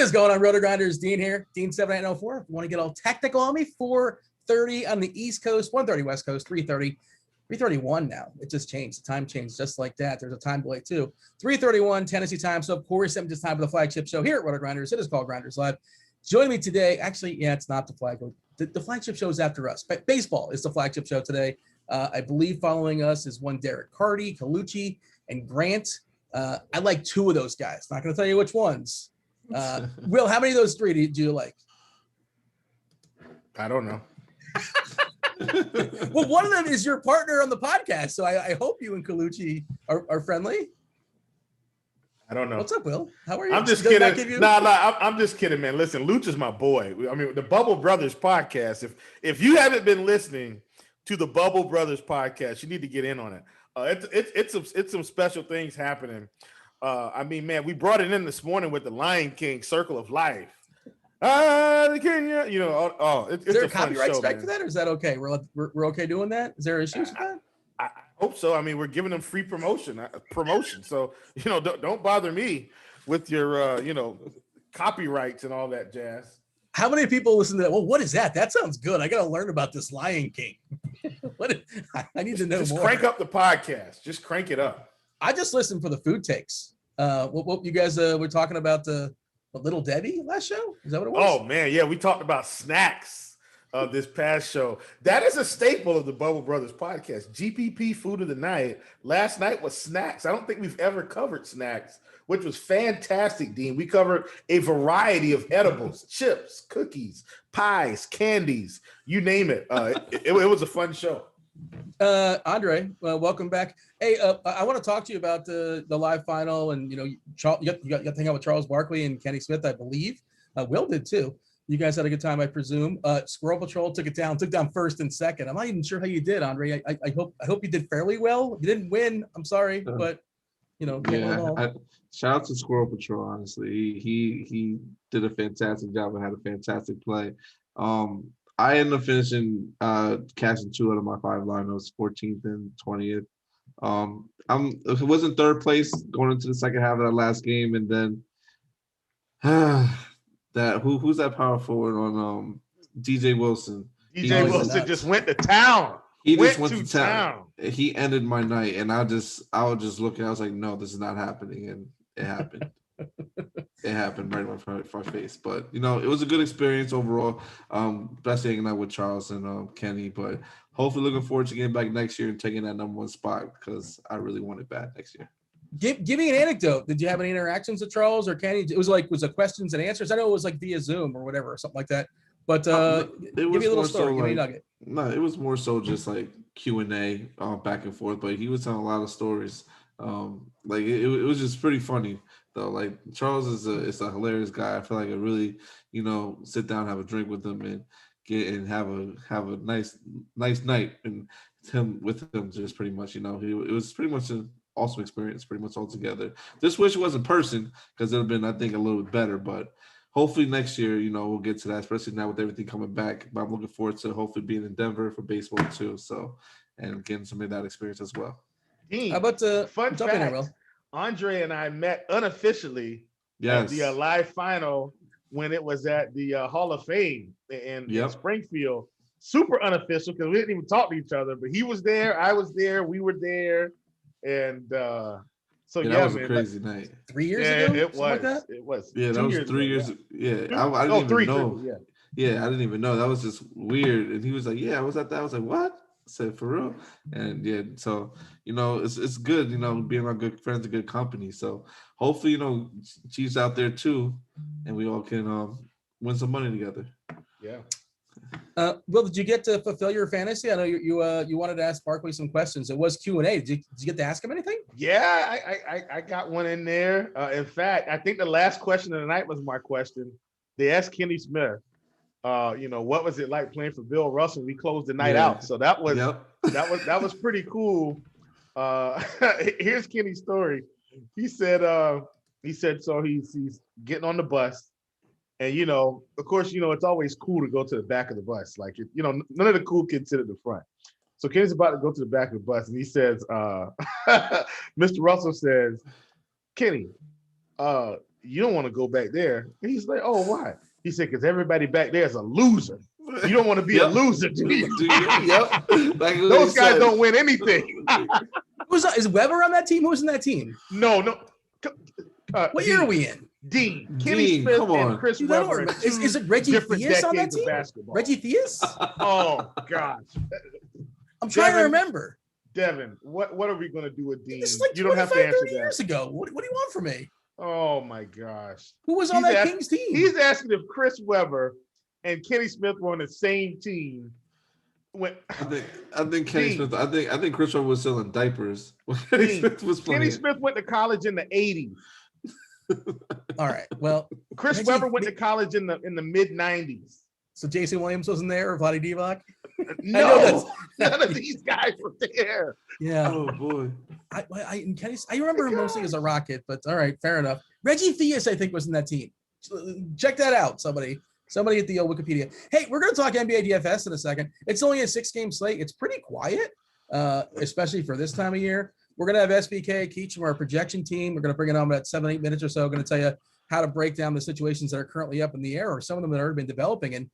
is going on, Rotogrinders? Dean here, Dean 7904. If you want to get all technical on me, 4:30 on the East Coast, 1:30 West Coast, 3:31 now. It just changed. The time changed just like that. There's a time delay too. 3:31 Tennessee time. So of course, I'm just time for the flagship show here at Rotogrinders. It is called Grinderslive. Joining me today, actually, yeah, it's not the flag. The flagship show is after us. But baseball is the flagship show today. I believe following us is one Derek Carty, Colucci, and Grant. I like two of those guys. Not going to tell you which ones. Will, how many of those three do you like? I don't know. Well, one of them is your partner on the podcast, so I hope you and Colucci are friendly. I don't know. What's up, Will? How are you? I'm just kidding. I'm just kidding, man. Listen, Luch is my boy. I mean, the Bubble Brothers podcast. If you haven't been listening to the Bubble Brothers podcast, you need to get in on it. It's some special things happening. I mean, man, we brought it in this morning with the Lion King Circle of Life. The Kenya, you know. It's is there a copyright show, strike man. for that, or is that okay? We're okay doing that? Is there issues with that? I hope so. I mean, we're giving them free promotion. So don't bother me with your copyrights and all that jazz. How many people listen to that? Well, what is that? That sounds good. I got to learn about this Lion King. I need to know just more. Crank up the podcast. Just crank it up. I just listened for the food takes. What you guys were talking about the Little Debbie last show? Is that what it was? Oh man, yeah, we talked about snacks this past show. That is a staple of the Bubble Brothers podcast. GPP food of the night. Last night was snacks. I don't think we've ever covered snacks, which was fantastic, Dean. We covered a variety of edibles, chips, cookies, pies, candies, you name it. It was a fun show. Andre, welcome back. Hey, I want to talk to you about the live final, and you got to hang out with Charles Barkley and Kenny Smith, I believe. Will did too. You guys had a good time, I presume. Squirrel Patrol took down first and second. I'm not even sure how you did, Andre. I hope you did fairly well. You didn't win. I'm sorry, but shout out to Squirrel Patrol. Honestly, he did a fantastic job and had a fantastic play. I ended up finishing catching 2 out of my 5 lineups, 14th and 20th. It was in third place going into the second half of that last game, and then who's that power forward on DJ Wilson? DJ Wilson just went to town. He just went to town. He ended my night, and I was just looking. I was like, no, this is not happening, and it happened. It happened right in my face. But it was a good experience overall. Best hanging out with Charles and Kenny, but hopefully looking forward to getting back next year and taking that #1 spot because I really want it back next year. Give me an anecdote. Did you have any interactions with Charles or Kenny? Was it questions and answers? I know it was like via Zoom or whatever, or something like that. But give me a little story. Give me a nugget. No, it was more so just like Q&A back and forth. But he was telling a lot of stories. It was just pretty funny though. Like Charles is a hilarious guy. I feel like I really sit down, have a drink with him, and have a nice night, and him with him just pretty much. It was pretty much an awesome experience, pretty much all together. Just wish it was in person because it would have been, I think, a little bit better. But hopefully next year, we'll get to that, especially now with everything coming back. But I'm looking forward to hopefully being in Denver for baseball too. So, and getting some of that experience as well. Dean, how about fun fact, Andre and I met unofficially at the live final when it was at the Hall of Fame in Springfield. Super unofficial because we didn't even talk to each other, but he was there, I was there, we were there, and that was a crazy night. 3 years ago? It was. Like that? It was. Yeah, that was 3 years. Yeah, I didn't even know. Yeah, I didn't even know. That was just weird. And he was like, "Yeah, I was at that." I was like, "What?" I said, "For real?" And so it's good. Being around good friends and good company. So hopefully, Chiefs out there too, and we all can win some money together. Yeah. Will, did you get to fulfill your fantasy? I know you wanted to ask Barkley some questions. It was Q&A. Did you get to ask him anything? Yeah, I got one in there. In fact, I think the last question of the night was my question. They asked Kenny Smith, what was it like playing for Bill Russell? We closed the night out, so that was pretty cool. Here's Kenny's story. He said so he's getting on the bus. And, of course, it's always cool to go to the back of the bus. Like, none of the cool kids sit at the front. So Kenny's about to go to the back of the bus, and he says, Mr. Russell says, Kenny, you don't want to go back there. And he's like, oh, why? He said, because everybody back there is a loser. You don't want to be a loser, do you? Yep. Those guys don't win anything. Is Weber on that team? Who's in that team? No. What year are we in? Dean, Kenny Smith, and Chris Weber. Is it Reggie Theus on that team? Reggie Theus? Oh gosh, I'm trying to remember. Devin, what are we going to do with Dean? This is like you don't have to answer 30 that. years ago. What do you want from me? Oh my gosh, who was on that Kings team? He's asking if Chris Weber and Kenny Smith were on the same team. I think Kenny Smith. I think Chris Weber was still in diapers when Kenny Smith was playing. Kenny Smith went to college in the 80s. All right. Well, Chris Weber went to college in the mid 90s. So Jason Williams wasn't there, or Vlade Divac? No, none of these guys were there. Yeah. Oh boy. I remember him mostly as a Rocket, but all right, fair enough. Reggie Theus, I think, was in that team. Check that out, somebody at the old Wikipedia. Hey, we're going to talk NBA DFS in a second. It's only a 6-game slate. It's pretty quiet, especially for this time of year. We're going to have SBK Keach from our projection team. We're going to bring it on about 7-8 minutes or so. Going to tell you how to break down the situations that are currently up in the air, or some of them that have already been developing, and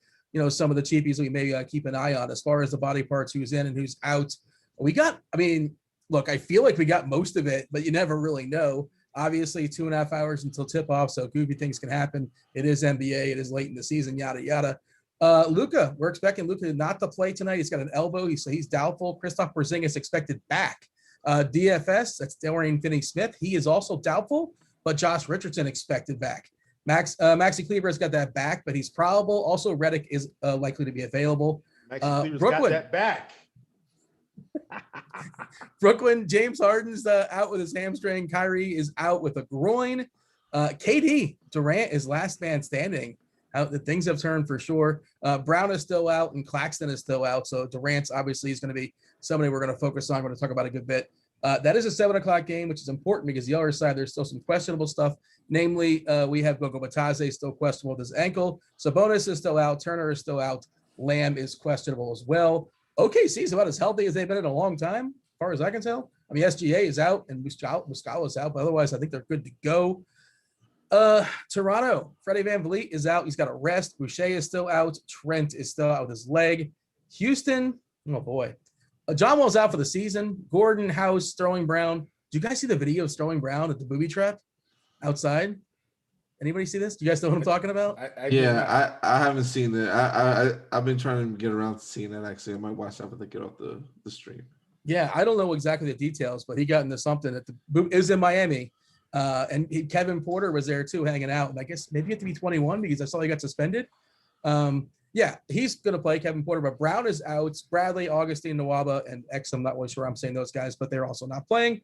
some of the cheapies we may keep an eye on as far as the body parts, who's in and who's out. Look, I feel like we got most of it, but you never really know. Obviously, 2.5 hours until tip-off, so goofy things can happen. It is NBA. It is late in the season, yada, yada. Luka, we're expecting Luka not to play tonight. He's got an elbow. He's doubtful. Kristaps Porzingis expected back. DFS, that's Dorian Finney-Smith. He is also doubtful, but Josh Richardson expected back. Maxi Kleber's got that back, but he's probable. Also, Redick is likely to be available. Maxi Kleber's Brooklyn got that back. Brooklyn, James Harden's out with his hamstring. Kyrie is out with a groin. KD, Durant is last man standing. Things have turned for sure. Brown is still out and Claxton is still out. So Durant's obviously is going to be somebody we're going to focus on. We're going to talk about a good bit. That is a 7:00 game, which is important because the other side, there's still some questionable stuff. Namely, we have Goga Bitadze still questionable with his ankle. Sabonis is still out. Turner is still out. Lamb is questionable as well. OKC is about as healthy as they've been in a long time, as far as I can tell. I mean, SGA is out and Muscala is out, but otherwise I think they're good to go. Toronto, Freddie VanVleet is out. He's got a rest. Boucher is still out. Trent is still out with his leg. Houston, oh boy. John Wall's out for the season. Gordon, House, Sterling Brown. Do you guys see the video of Sterling Brown at the booby trap outside? Anybody see this? Do you guys know what I'm talking about? I haven't seen it. I've been trying to get around to seeing that. Actually, I might watch that when they get off the stream. Yeah, I don't know exactly the details, but he got into something at it was in Miami. And Kevin Porter was there too, hanging out. And I guess maybe you have to be 21 because I saw he got suspended. Yeah, he's going to play, Kevin Porter, but Brown is out. Bradley, Augustine, Nwaba, and X, I'm not really sure I'm saying those guys, but they're also not playing.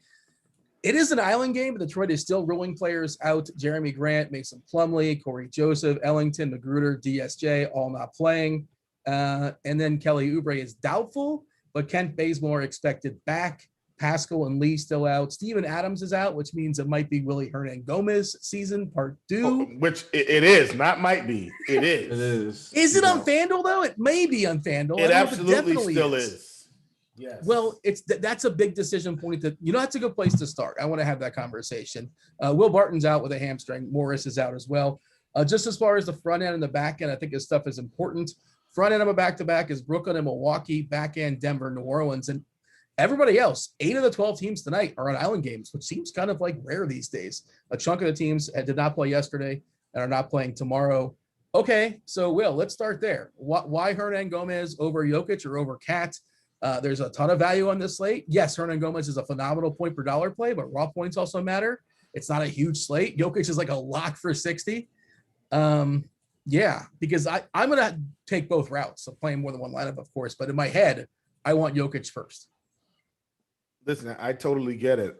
It is an island game, but Detroit is still ruling players out. Jeremy Grant, Mason Plumlee, Corey Joseph, Ellington, Magruder, DSJ, all not playing. And then Kelly Oubre is doubtful, but Kent Bazemore expected back. Pascal and Lee still out. Steven Adams is out, which means it might be Willie Hernangomez season part 2. Which it is, not might be. It is. It is. Is it on FanDuel though? It may be on FanDuel. It absolutely still is. Yes. Well, that's a big decision point. That's a good place to start. I want to have that conversation. Will Barton's out with a hamstring. Morris is out as well. Just as far as the front end and the back end, I think this stuff is important. Front end of a back-to-back is Brooklyn and Milwaukee. Back end, Denver, New Orleans, and everybody else. 8 of the 12 teams tonight are on island games, which seems kind of like rare these days. A chunk of the teams did not play yesterday and are not playing tomorrow. Okay, so Will, let's start there. Why Hernangomez over Jokic or over Cat? There's a ton of value on this slate. Yes, Hernangomez is a phenomenal point per dollar play, but raw points also matter. It's not a huge slate. Jokic is like a lock for 60. Yeah, because I'm going to take both routes. So playing more than one lineup, of course, but in my head, I want Jokic first. Listen, I totally get it.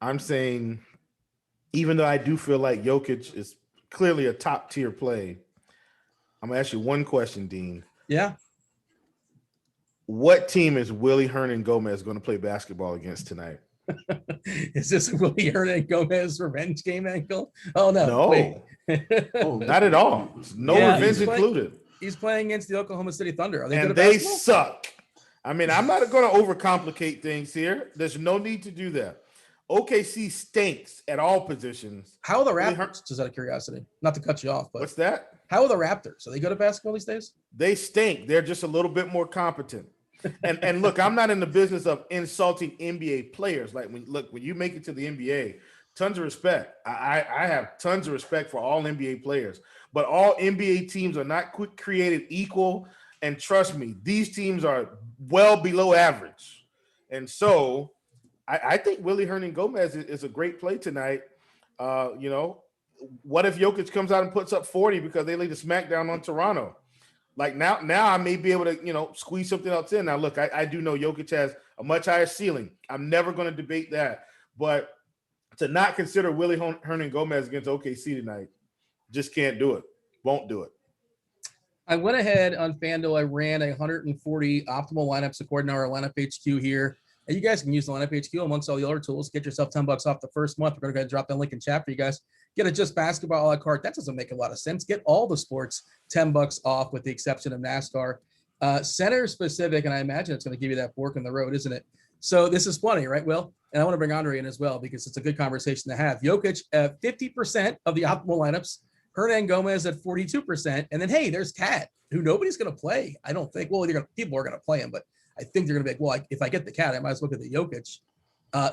I'm saying, even though I do feel like Jokic is clearly a top tier play, I'm going to ask you one question, Dean. Yeah. What team is Willie Hernangomez going to play basketball against tonight? Is this Willie Hernangomez revenge game ankle? Oh, no. No. Wait. Oh, not at all. No revenge included. He's playing against the Oklahoma City Thunder. Are they and good at they basketball? Suck. I mean, I'm not going to overcomplicate things here. There's no need to do that. OKC stinks at all positions. How are the Raptors? Just out of curiosity, not to cut you off, but what's that? How are the Raptors? Are they good at basketball these days? They stink. They're just a little bit more competent. And look, I'm not in the business of insulting NBA players. Like when you make it to the NBA, tons of respect. I have tons of respect for all NBA players, but all NBA teams are not created equal. And trust me, these teams are well below average. And so I think Willie Hernangomez is a great play tonight. What if Jokic comes out and puts up 40 because they laid a smackdown on Toronto? Like now I may be able to, squeeze something else in. Now, look, I do know Jokic has a much higher ceiling. I'm never going to debate that. But to not consider Willie Hernangomez against OKC tonight, just can't do it. Won't do it. I went ahead on FanDuel. I ran 140 optimal lineups according to our lineup HQ here. And you guys can use the lineup HQ amongst all the other tools. Get yourself $10 off the first month. We're going to go ahead and drop that link in chat for you guys. Get a just basketball a la carte. That doesn't make a lot of sense. Get all the sports $10 off with the exception of NASCAR. Center specific, and I imagine it's going to give you that fork in the road, isn't it? So this is funny, right, Will? And I want to bring Andre in as well because it's a good conversation to have. Jokic at 50% of the optimal lineups. Hernangomez at 42%. And then, hey, there's Cat, who nobody's going to play. I don't think. Well, people are going to play him, but I think they're going to be like, well, if I get the Cat, I might as well get the Jokic.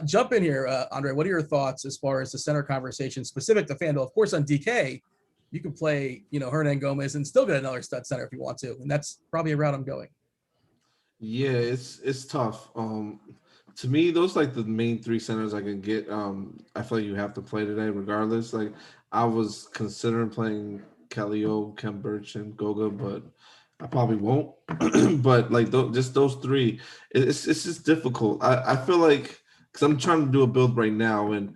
Jump in here, Andre. What are your thoughts as far as the center conversation specific to FanDuel? Of course, on DK, you can play, Hernangomez and still get another stud center if you want to, and that's probably a route I'm going. Yeah, it's tough. To me, those like the main three centers I can get. I feel like you have to play today, regardless. Like I was considering playing Kellyo, Kem Birch, and Goga, but I probably won't. But like just those three, it's just difficult. I feel like because I'm trying to do a build right now, and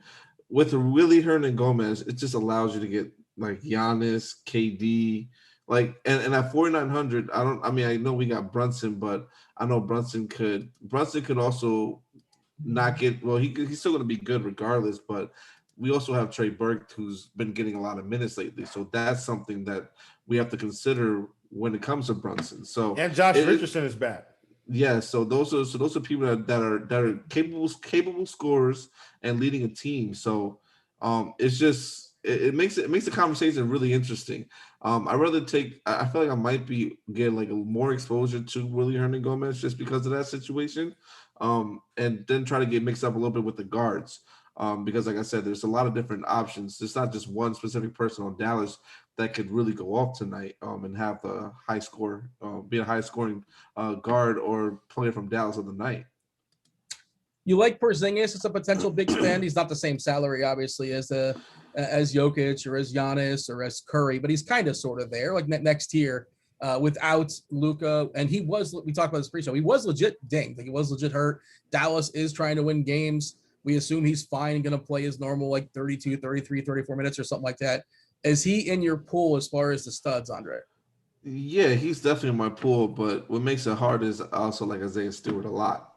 with a Willie Hernangomez, it just allows you to get like Giannis, KD, like and at 4,900, I know we got Brunson, but I know Brunson could also not get he's still going to be good regardless, but we also have Trey Burke who's been getting a lot of minutes lately, so that's something that we have to consider when it comes to Brunson. So and Josh Richardson is back. Yeah, so those are people that are capable scorers and leading a team. So it's just it makes the conversation really interesting. I feel like I might be getting like a more exposure to Willie Hernangomez just because of that situation. And then try to get mixed up a little bit with the guards. Because like I said, there's a lot of different options. It's not just one specific person on Dallas that could really go off tonight and have the high score, be a high scoring guard or player from Dallas of the night. You like Porzingis as a potential big spend. He's not the same salary, obviously, as Jokic or as Giannis or as Curry, but he's kind of sort of there, like next year without Luka. And we talked about this pre-show. He was legit dinged. Like he was legit hurt. Dallas is trying to win games. We assume he's fine and going to play his normal like 32, 33, 34 minutes or something like that. Is he in your pool as far as the studs, Andre? Yeah, he's definitely in my pool, but what makes it hard is also like Isaiah Stewart a lot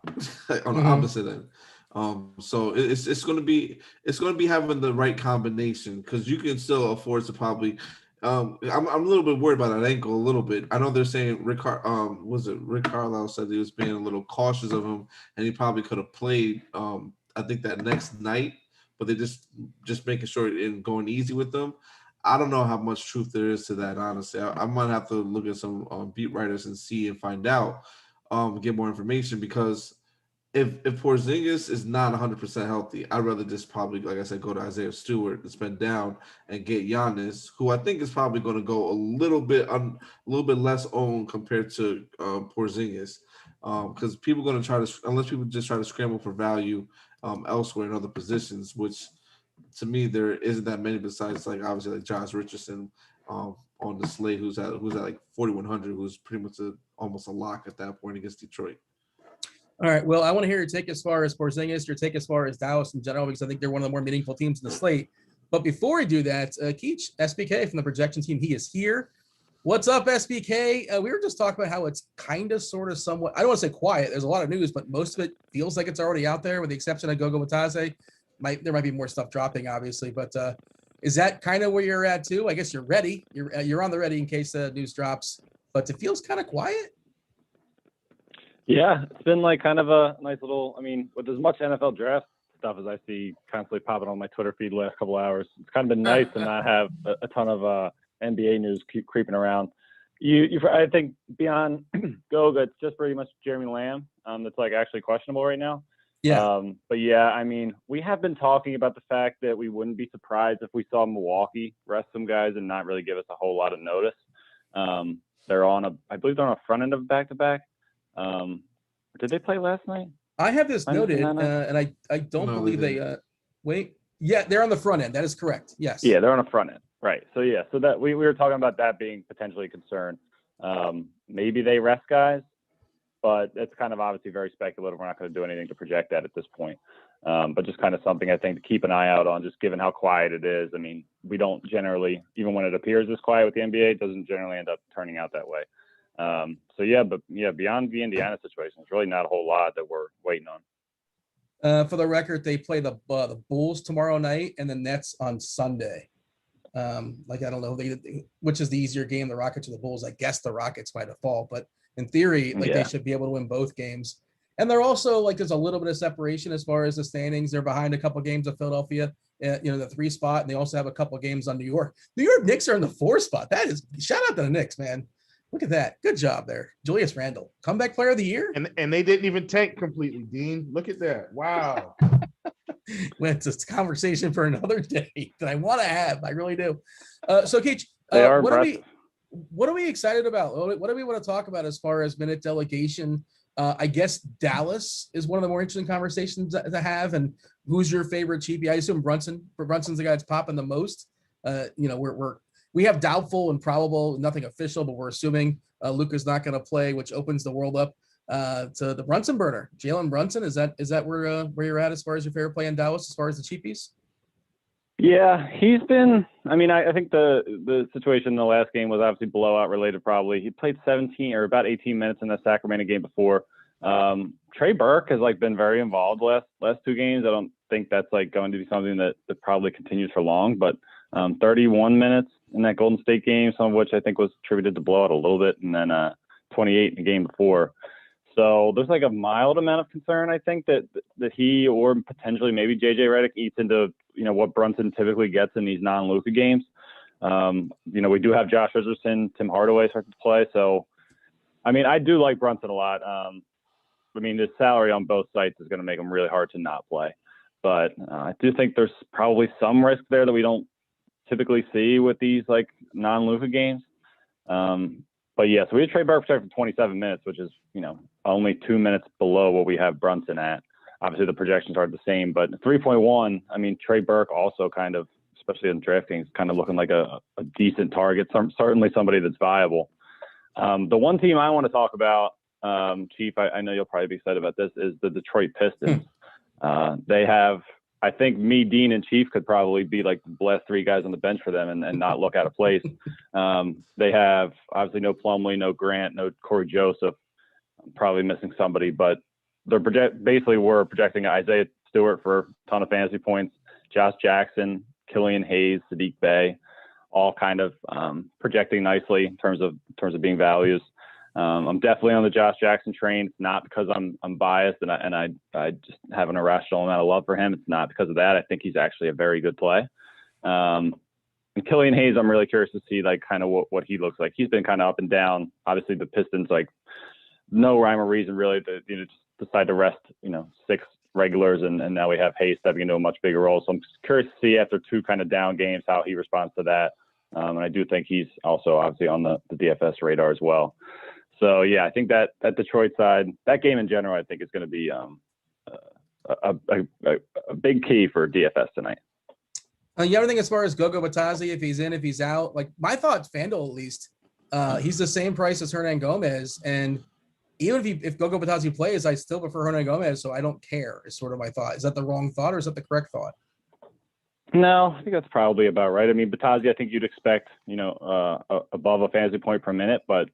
on the opposite end. So it's going to be having the right combination because you can still afford to probably. I'm a little bit worried about that ankle a little bit. I know they're saying Rick Carlisle said he was being a little cautious of him, and he probably could have played. I think that next night, but they just making sure and going easy with them. I don't know how much truth there is to that, honestly. I might have to look at some beat writers and see and find out, get more information because if Porzingis is not 100% healthy, I'd rather just probably, like I said, go to Isaiah Stewart and spend down and get Giannis, who I think is probably going to go a little bit less owned compared to Porzingis, because people are going to unless people just try to scramble for value elsewhere in other positions, which to me there isn't that many besides like obviously like Josh Richardson on the slate who's at like 4,100, who's pretty much almost a lock at that point against Detroit. All right, well, I want to hear your take as far as Porzingis, your take as far as Dallas in general, because I think they're one of the more meaningful teams in the slate. But before we do that, Keach, SBK from the projection team, he is here. What's up, SBK? We were just talking about how it's kind of, sort of, somewhat, I don't want to say quiet. There's a lot of news, but most of it feels like it's already out there with the exception of Goga Bitadze. There might be more stuff dropping, obviously, but is that kind of where you're at too? I guess you're ready. You're on the ready in case the news drops, but it feels kind of quiet. Yeah, it's been like kind of a nice little, with as much NFL draft stuff as I see constantly popping on my Twitter feed the last couple hours. It's kind of been nice to not have a ton of NBA news keep creeping around. I think beyond Goga, it's just pretty much Jeremy Lamb that's like actually questionable right now. Yeah. But yeah, I mean, we have been talking about the fact that we wouldn't be surprised if we saw Milwaukee rest some guys and not really give us a whole lot of notice. I believe they're on a front end of back-to-back. Did they play last night? I have this noted, and I don't believe they wait. Yeah, they're on the front end. That is correct. Yes. Yeah, they're on the front end. Right. So yeah, so that we were talking about that being potentially a concern. Maybe they rest guys, but it's kind of obviously very speculative. We're not going to do anything to project that at this point. But just kind of something I think to keep an eye out on, just given how quiet it is. I mean, we don't generally, even when it appears this quiet with the NBA, it doesn't generally end up turning out that way. Beyond the Indiana situation, it's really not a whole lot that we're waiting on. For the record, they play the Bulls tomorrow night and the Nets on Sunday. I don't know which is the easier game, the Rockets or the Bulls. I guess the Rockets by default, but in theory, they should be able to win both games. And they're also there's a little bit of separation as far as the standings. They're behind a couple games of Philadelphia, the 3 spot, and they also have a couple games on New York. New York Knicks are in the 4 spot. That is, shout out to the Knicks, man. Look at that. Good job there. Julius Randle, comeback player of the year. And they didn't even tank completely, Dean. Look at that. Wow. Well, it's a conversation for another day that I want to have. I really do. So, Keach, what are we excited about? What do we want to talk about as far as minute delegation? I guess Dallas is one of the more interesting conversations to have. And who's your favorite cheapie? I assume Brunson. Brunson's the guy that's popping the most. We have doubtful and probable, nothing official, but we're assuming Luka's not going to play, which opens the world up to the Brunson burner. Jalen Brunson, is that where you're at as far as your favorite play in Dallas, as far as the cheapies? Yeah, he's been. I mean, I think the situation in the last game was obviously blowout related. Probably he played 17 or about 18 minutes in the Sacramento game before. Trey Burke has been very involved last 2 games. I don't think that's going to be something that probably continues for long. But 31 minutes in that Golden State game, some of which I think was attributed to blowout a little bit, and then 28 in the game before. So there's a mild amount of concern, I think, that he or potentially maybe JJ Redick eats into what Brunson typically gets in these non-Luka games. We do have Josh Richardson, Tim Hardaway start to play. So, I mean, I do like Brunson a lot. The salary on both sites is going to make him really hard to not play. But I do think there's probably some risk there that we don't typically see with these non-Luka games. But yeah, so we had Trey Burke for 27 minutes, which is, only 2 minutes below what we have Brunson at. Obviously the projections aren't the same, but 3.1, I mean, Trey Burke also kind of, especially in DraftKings, kind of looking like a decent target, certainly somebody that's viable. The one team I want to talk about, Chief, I know you'll probably be excited about this, is the Detroit Pistons. They have, I think me, Dean, and Chief could probably be the last 3 guys on the bench for them and not look out of place. They have obviously no Plumlee, no Grant, no Corey Joseph. I'm probably missing somebody, but we're projecting Isaiah Stewart for a ton of fantasy points, Josh Jackson, Killian Hayes, Sadiq Bey, all kind of projecting nicely in terms of being values. I'm definitely on the Josh Jackson train. It's not because I'm biased and I just have an irrational amount of love for him. It's not because of that. I think he's actually a very good play. And Killian Hayes, I'm really curious to see kind of what he looks like. He's been kind of up and down. Obviously the Pistons, no rhyme or reason really to just decide to rest 6 regulars and now we have Hayes stepping into a much bigger role. So I'm curious to see after 2 kind of down games how he responds to that. And I do think he's also obviously on the DFS radar as well. So yeah, I think that Detroit side, that game in general, I think is going to be a big key for DFS tonight. You have anything as far as Goga Bitadze, if he's in, if he's out? My thoughts, FanDuel at least, he's the same price as Hernan Gomez, and even if Goga Bitadze plays, I still prefer Hernan Gomez, so I don't care. Is sort of my thought. Is that the wrong thought, or is that the correct thought? No, I think that's probably about right. I mean, Bitadze, I think you'd expect above a fantasy point per minute, but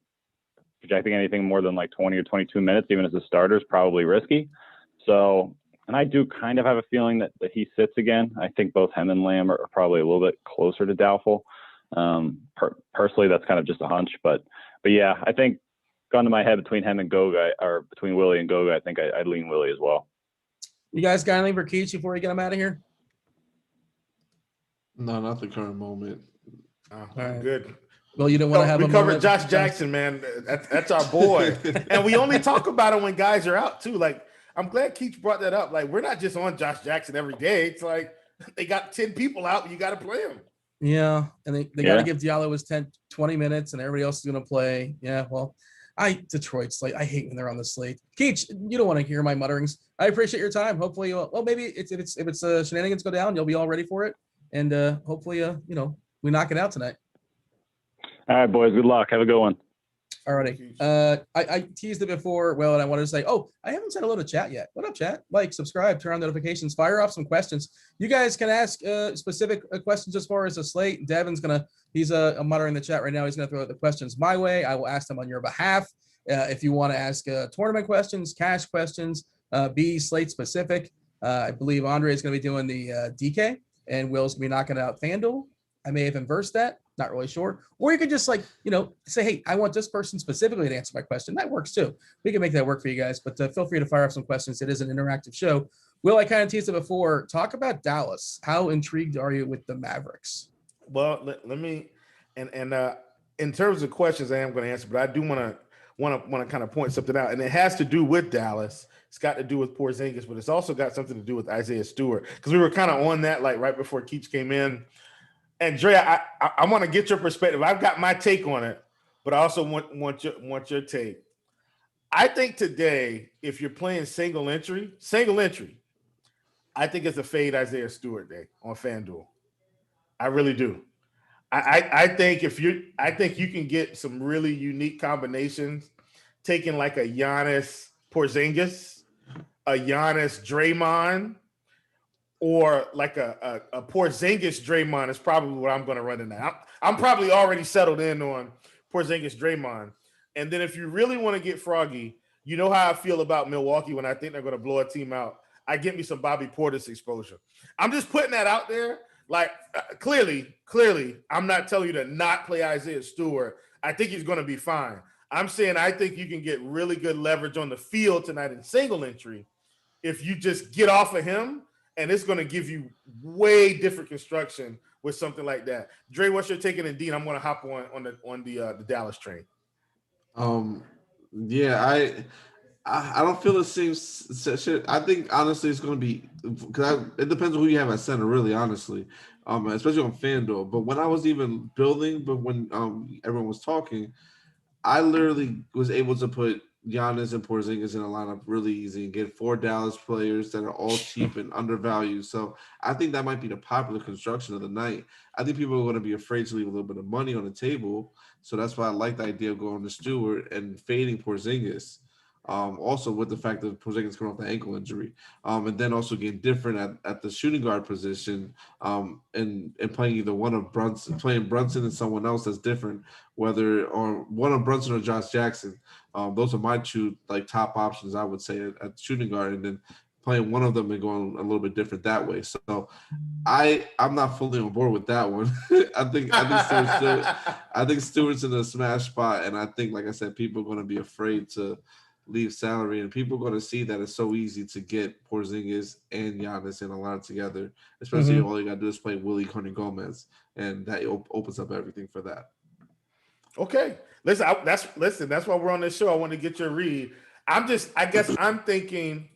projecting anything more than 20 or 22 minutes, even as a starter, is probably risky. So, and I do kind of have a feeling that he sits again. I think both him and Lamb are probably a little bit closer to doubtful. Personally, that's kind of just a hunch, but yeah, I think gone to my head between him and Goga, or between Willie and Goga, I think I'd lean Willie as well. You guys got anything for Keach before we get him out of here? No, not the current moment. I'm right. good. Well, you don't want to have We a covered moment- Josh Jackson, man. That's our boy. And we only talk about him when guys are out too. Like, I'm glad Keach brought that up. Like, we're not just on Josh Jackson every day. It's like they got 10 people out, you got to play them. Yeah, and they got to give Diallo his 10, 20 minutes, and everybody else is going to play. Yeah, well, Detroit's like, I hate when they're on the slate. Keach, you don't want to hear my mutterings. I appreciate your time. Hopefully, well, maybe if it's shenanigans go down, you'll be all ready for it, and hopefully, we knock it out tonight. All right, boys. Good luck. Have a good one. Alrighty. I teased it before. Well, and I wanted to say, I haven't said hello to chat yet. What up, chat? Like, subscribe, turn on notifications, fire off some questions. You guys can ask specific questions as far as the slate. Devin's he's muttering the chat right now. He's gonna throw the questions my way. I will ask them on your behalf. If you want to ask tournament questions, cash questions, be slate specific. I believe Andre is gonna be doing the DK, and Will's gonna be knocking out FanDuel. I may have inversed that. Not really sure. Or you could just say, hey, I want this person specifically to answer my question. That works too. We can make that work for you guys, but feel free to fire up some questions. It is an interactive show. Will, I kind of teased it before. Talk about Dallas. How intrigued are you with the Mavericks? Well, let me, and in terms of questions, I am going to answer, but I do want to kind of point something out, and it has to do with Dallas. It's got to do with Porzingis, but it's also got something to do with Isaiah Stewart, because we were kind of on that like right before Keach came in. And Dre, I want to get your perspective. I've got my take on it, but I also want your take. I think today, if you're playing single entry, I think it's a fade Isaiah Stewart day on FanDuel. I really do. I think you can get some really unique combinations, taking like a Giannis Porzingis, a Giannis Draymond, or like a Porzingis Draymond is probably what I'm going to run in now. I'm probably already settled in on Porzingis Draymond. And then if you really want to get froggy, you know how I feel about Milwaukee when I think they're going to blow a team out. I get me some Bobby Portis exposure. I'm just putting that out there. Like, clearly, I'm not telling you to not play Isaiah Stewart. I think he's going to be fine. I'm saying I think you can get really good leverage on the field tonight in single entry if you just get off of him. And it's going to give you way different construction with something like that. Dre, what's your take? And Dean, I'm going to hop on the Dallas train. Yeah, I don't feel the same shit. I think honestly it's going to be because it depends on who you have at center. Really, honestly, especially on FanDuel. But when I was even building, but when everyone was talking, I literally was able to put Giannis and Porzingis in a lineup really easy and get 4 Dallas players that are all cheap and undervalued. So I think that might be the popular construction of the night. I think people are going to be afraid to leave a little bit of money on the table. So that's why I like the idea of going to Stewart and fading Porzingis. Also with the fact that Porzingis coming off the ankle injury, and then also getting different at the shooting guard position, and playing either one of playing Brunson and someone else that's different, or one of Brunson or Josh Jackson. Those are my two like top options, I would say, at shooting guard, and then playing one of them and going a little bit different that way. So I'm not fully on board with that one. I think Stewart's in a smash spot, and I think, like I said, people are going to be afraid to leave salary, and people are going to see that it's so easy to get Porzingis and Giannis in a lot together, especially if all you got to do is play Willie Carney Gomez, and that opens up everything for that. Okay, listen, that's why we're on this show. I want to get your read. I guess I'm thinking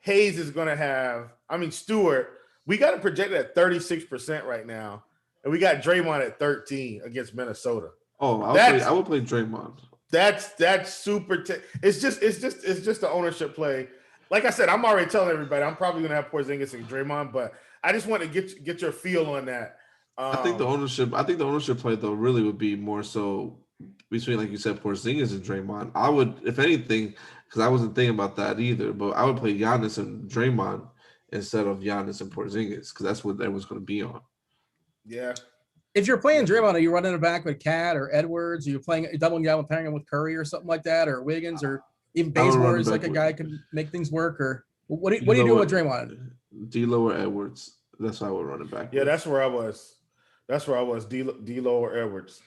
Hayes is going to have. Stewart. We got it projected at 36% right now, and we got Draymond at 13 against Minnesota. Oh, I would play Draymond. That's super. It's just the ownership play. Like I said, I'm already telling everybody I'm probably gonna have Porzingis and Draymond, but I just want to get your feel on that. I think the ownership play though really would be more so between, like you said, Porzingis and Draymond. I would, if anything, because I wasn't thinking about that either, but I would play Giannis and Draymond instead of Giannis and Porzingis, because that's what everyone's going to be on. Yeah. If you're playing Draymond, are you running it back with Cat or Edwards? Are you doubling down with pairing him with Curry or something like that, or Wiggins, or even Bazemore is like a guy can make things work? Or what do you do with Draymond? D'Lo or Edwards? That's how I would run it back. Yeah, that's where I was. D'Lo or Edwards.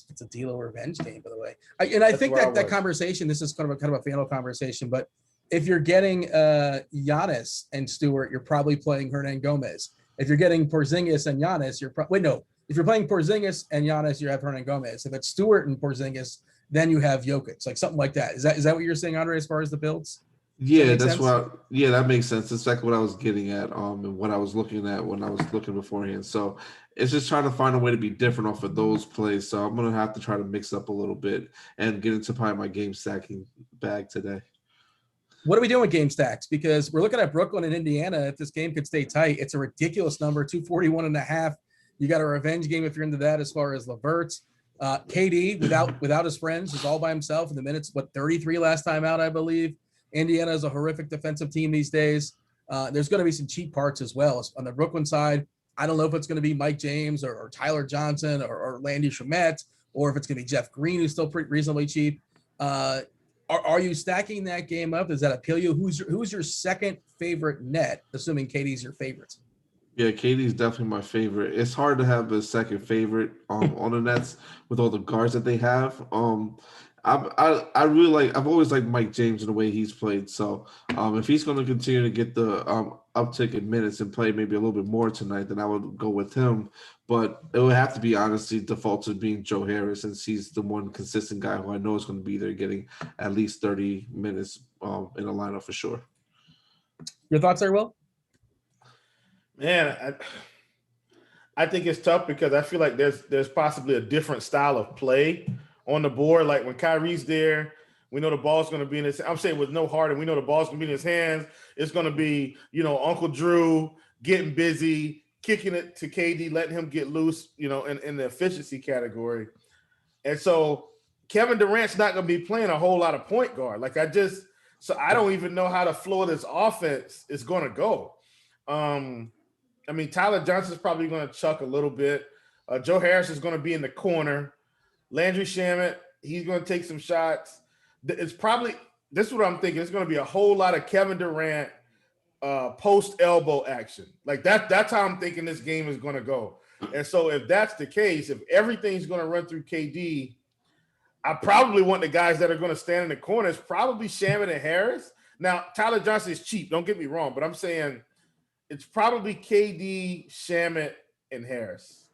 It's a D'Lo revenge game, by the way. I think that conversation. This is kind of a FanDuel conversation, but if you're getting Giannis and Stewart, you're probably playing Hernan Gomez. If you're getting Porzingis and Giannis, you're probably no. If you're playing Porzingis and Giannis, you have Hernan Gomez. If it's Stewart and Porzingis, then you have Jokic, like something like that. Is that what you're saying, Andre, as far as the builds? Yeah, that makes sense. That's exactly what I was getting at, and what I was looking at when I was looking beforehand. So it's just trying to find a way to be different off of those plays. So I'm gonna have to try to mix up a little bit and get into probably my game stacking bag today. What are we doing with game stacks? Because we're looking at Brooklyn and Indiana. If this game could stay tight, it's a ridiculous number, 241.5. You got a revenge game if you're into that as far as LeVert. KD without his friends is all by himself in the minutes, 33 last time out, I believe. Indiana is a horrific defensive team these days. There's going to be some cheap parts as well. On the Brooklyn side, I don't know if it's going to be Mike James or Tyler Johnson or Landy Shamet, or if it's going to be Jeff Green, who's still pretty reasonably cheap. Are you stacking that game up? Does that appeal you? Who's your second favorite net, assuming KD's your favorite? Yeah, KD's definitely my favorite. It's hard to have a second favorite on the Nets with all the guards that they have. I really like. I've always liked Mike James in the way he's played. So if he's going to continue to get the uptick in minutes and play maybe a little bit more tonight, then I would go with him. But it would have to be honestly default to being Joe Harris, since he's the one consistent guy who I know is going to be there getting at least 30 minutes in a lineup for sure. Your thoughts there, Will? Man, I think it's tough because I feel like there's possibly a different style of play on the board. Like when Kyrie's there, we know the ball's going to be in his – I'm saying with no Harden, we know the ball's going to be in his hands. It's going to be, Uncle Drew getting busy, kicking it to KD, letting him get loose, in the efficiency category. And so Kevin Durant's not going to be playing a whole lot of point guard. So I don't even know how the flow of this offense is going to go. Tyler Johnson's probably going to chuck a little bit. Joe Harris is going to be in the corner. Landry Shamet, he's going to take some shots. This is what I'm thinking. It's going to be a whole lot of Kevin Durant post elbow action. Like that's how I'm thinking this game is going to go. And so if that's the case, if everything's going to run through KD, I probably want the guys that are going to stand in the corners, probably Shamet and Harris. Now, Tyler Johnson is cheap. Don't get me wrong, but I'm saying it's probably KD, Shamet, and Harris.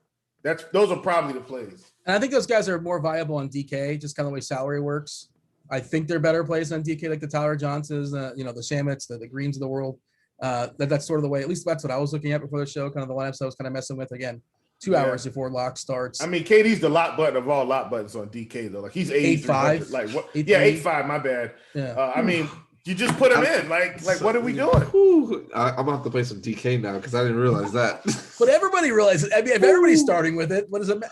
Those are probably the plays. And I think those guys are more viable on DK, just kind of the way salary works. I think they're better plays on DK, like the Tyler Johnsons, the Shamets, the Greens of the world. That's sort of the way, at least that's what I was looking at before the show, kind of the lineups I was kind of messing with. Again, 2 hours before lock starts. KD's the lock button of all lock buttons on DK, though. Like he's 8'5". Like what? 8'5", my bad. Yeah. You just put him in. Like what are we doing? I'm going to have to play some DK now because I didn't realize that. But everybody realizes. I mean, if everybody's starting with it, what is it?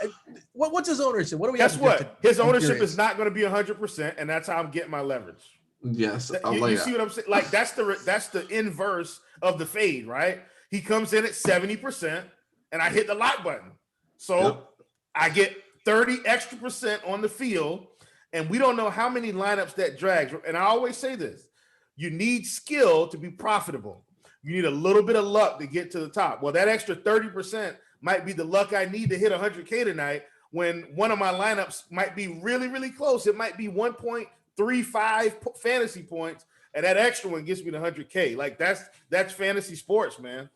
What's his ownership? What do we Guess have what? His ownership is not going to be 100%, and that's how I'm getting my leverage. Yes. You see what I'm saying? Like that's the inverse of the fade, right? He comes in at 70%, and I hit the lock button. So I get 30 extra percent on the field, and we don't know how many lineups that drags. And I always say this. You need skill to be profitable. You need a little bit of luck to get to the top. Well, that extra 30% might be the luck I need to hit 100K tonight when one of my lineups might be really, really close. It might be 1.35 fantasy points, and that extra one gets me to 100K. Like that's fantasy sports, man.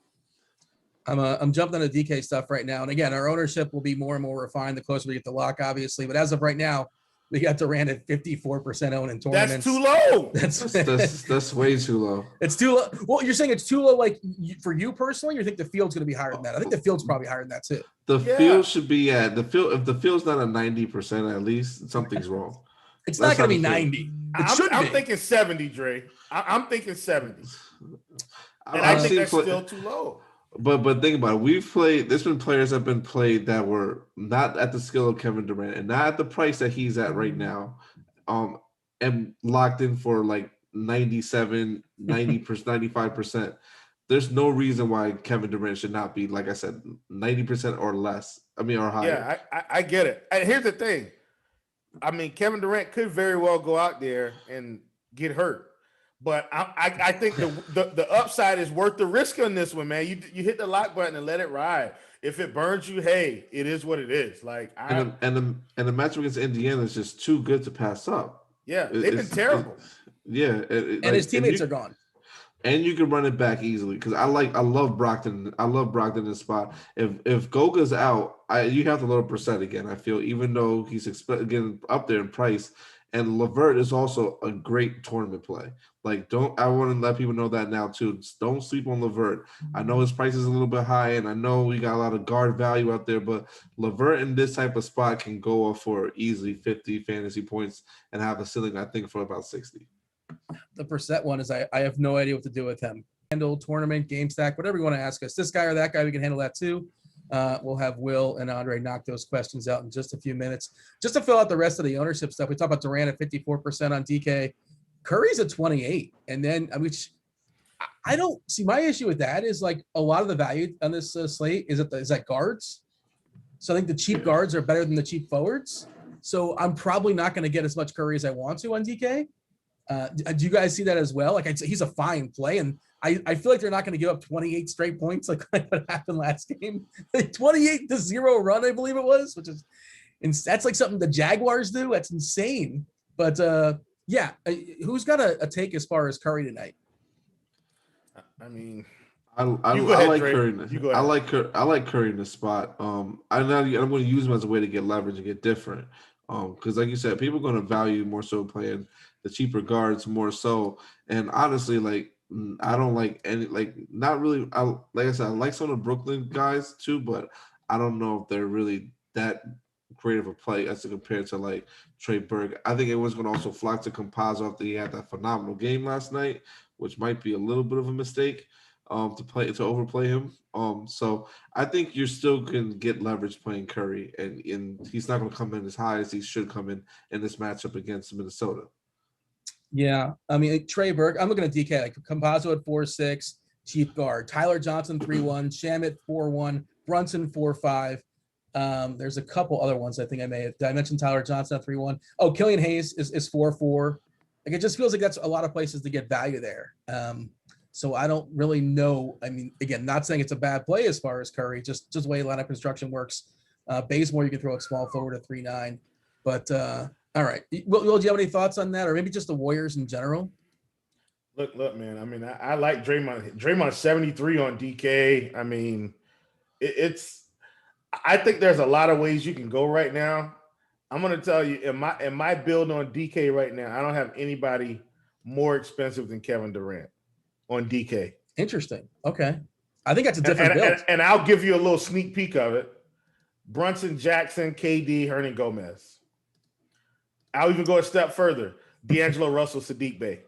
I'm jumping on the DK stuff right now. And again, our ownership will be more and more refined the closer we get to lock, obviously. But as of right now, we got Durant at 54% owned in tournaments. That's too low. That's way too low. It's too low. Well, you're saying it's too low, like for you personally, or you think the field's going to be higher than that? I think the field's probably higher than that too. The field should be at the field. If the field's not at 90%, at least something's wrong. It's not going to be 90. I'm thinking 70, Dre. I'm thinking 70. And I think that's still too low. But think about it. There's been players that have been played that were not at the skill of Kevin Durant and not at the price that he's at right now, and locked in for like 97, 90%, 95%. There's no reason why Kevin Durant should not be, like I said, 90% or less. or higher. Yeah, I get it. And here's the thing. Kevin Durant could very well go out there and get hurt. But I think the upside is worth the risk on this one, man. You hit the lock button and let it ride. If it burns you, hey, it is what it is. And the matchup against Indiana is just too good to pass up. Yeah, they've been terrible. Yeah, And like, his teammates are gone. And you can run it back easily because I love Brockton. I love Brockton in the spot. If Goga's out, you have to load Brissett again. I feel even though he's getting up there in price, and Levert is also a great tournament play. Like I want to let people know that now too. Don't sleep on Levert. I know his price is a little bit high, and I know we got a lot of guard value out there, but Levert in this type of spot can go off for easily 50 fantasy points and have a ceiling I think for about 60. The Brissett one is I have no idea what to do with him. Handle tournament, game stack, whatever you want to ask us. This guy or that guy, we can handle that too. We'll have Will and Andre knock those questions out in just a few minutes. Just to fill out the rest of the ownership stuff, we talked about Durant at 54% on DK. Curry's at 28. And then, I don't see my issue with that is like a lot of the value on this slate is that guards. So I think the cheap guards are better than the cheap forwards. So I'm probably not going to get as much Curry as I want to on DK. Do you guys see that as well? Like he's a fine play, and I feel like they're not going to give up 28 straight points like what happened last game. 28-0 run, I believe it was, which is, and that's like something the Jaguars do. That's insane. But yeah, who's got a take as far as Curry tonight? I mean, I like Curry. I like Curry in the spot. I'm going to use him as a way to get leverage and get different. Because like you said, people are going to value more so playing the cheaper guards more so. And honestly, like I don't like any not really. Like I said, I like some of the Brooklyn guys too, but I don't know if they're really that great of a play as to compare to like Trey Burke. I think everyone's going to also flock to Campazzo after he had that phenomenal game last night, which might be a little bit of a mistake to overplay him. So I think you're still going to get leverage playing Curry, and he's not going to come in as high as he should come in this matchup against Minnesota. Yeah, I mean Trey Burke. I'm looking at DK like Campazzo at 4.6, cheap guard. Tyler Johnson 3.1, Shamet 4.1, Brunson 4.5. There's a couple other ones I think I may have. Did I mention Tyler Johnson at 3.1? Oh, Killian Hayes is 4.4. Like it just feels like that's a lot of places to get value there. So I don't really know. I mean, again, not saying it's a bad play as far as Curry, just the way lineup construction works. Bazemore, you can throw a small forward at 3.9. But all right. Will, do you have any thoughts on that, or maybe just the Warriors in general? Look, man. I mean, I like Draymond. Draymond 73 on DK. I mean, I think there's a lot of ways you can go right now. I'm going to tell you, in my build on DK right now, I don't have anybody more expensive than Kevin Durant on DK. Interesting. Okay. I think that's a different build. And I'll give you a little sneak peek of it. Brunson, Jackson, KD, Hernan Gomez. I'll even go a step further. D'Angelo Russell, Sadiq Bey.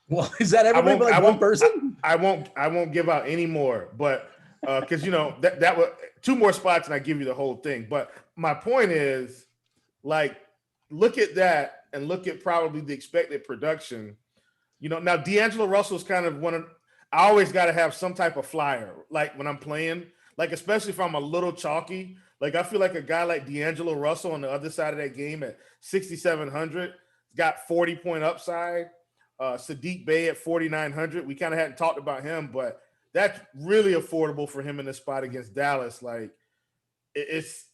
Well, is that everybody but like one person? I won't give out any more, but because that was 2 more spots and I give you the whole thing. But my point is, like, look at that and look at probably the expected production. Now D'Angelo Russell's kind of I always got to have some type of flyer, like when I'm playing, like especially if I'm a little chalky. Like I feel like a guy like D'Angelo Russell on the other side of that game at 6,700 got 40-point upside. Sadiq Bey at 4,900. We kind of hadn't talked about him, but that's really affordable for him in this spot against Dallas. Like it's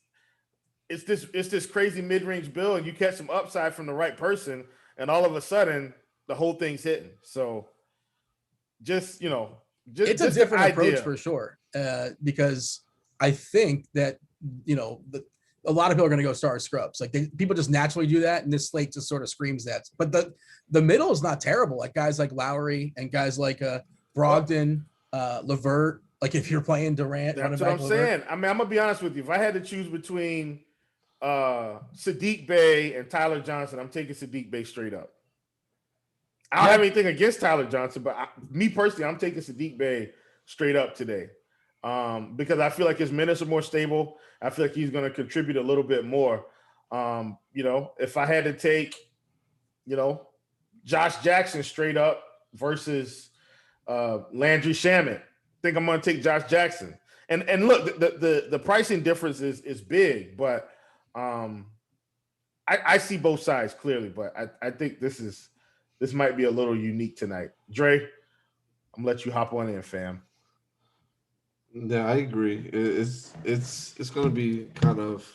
this crazy mid-range build, and you catch some upside from the right person, and all of a sudden the whole thing's hitting. So it's a different approach for sure, because I think that a lot of people are going to go star scrubs. Like people just naturally do that, and this slate just sort of screams that. But the middle is not terrible. Like guys like Lowry and guys like Brogdon, Levert. Like if you're playing Durant, that's what I'm saying. I mean, I'm gonna be honest with you. If I had to choose between Sadiq Bey and Tyler Johnson, I'm taking Sadiq Bey straight up. I don't have anything against Tyler Johnson, but me personally, I'm taking Sadiq Bey straight up today. Because I feel like his minutes are more stable. I feel like he's going to contribute a little bit more. If I had to take, Josh Jackson straight up versus Landry Shamet, I think I'm going to take Josh Jackson. And look, the pricing difference is big, but I see both sides clearly. But I think this might be a little unique tonight. Dre, I'm gonna let you hop on in, fam. Yeah, I agree. It's going to be kind of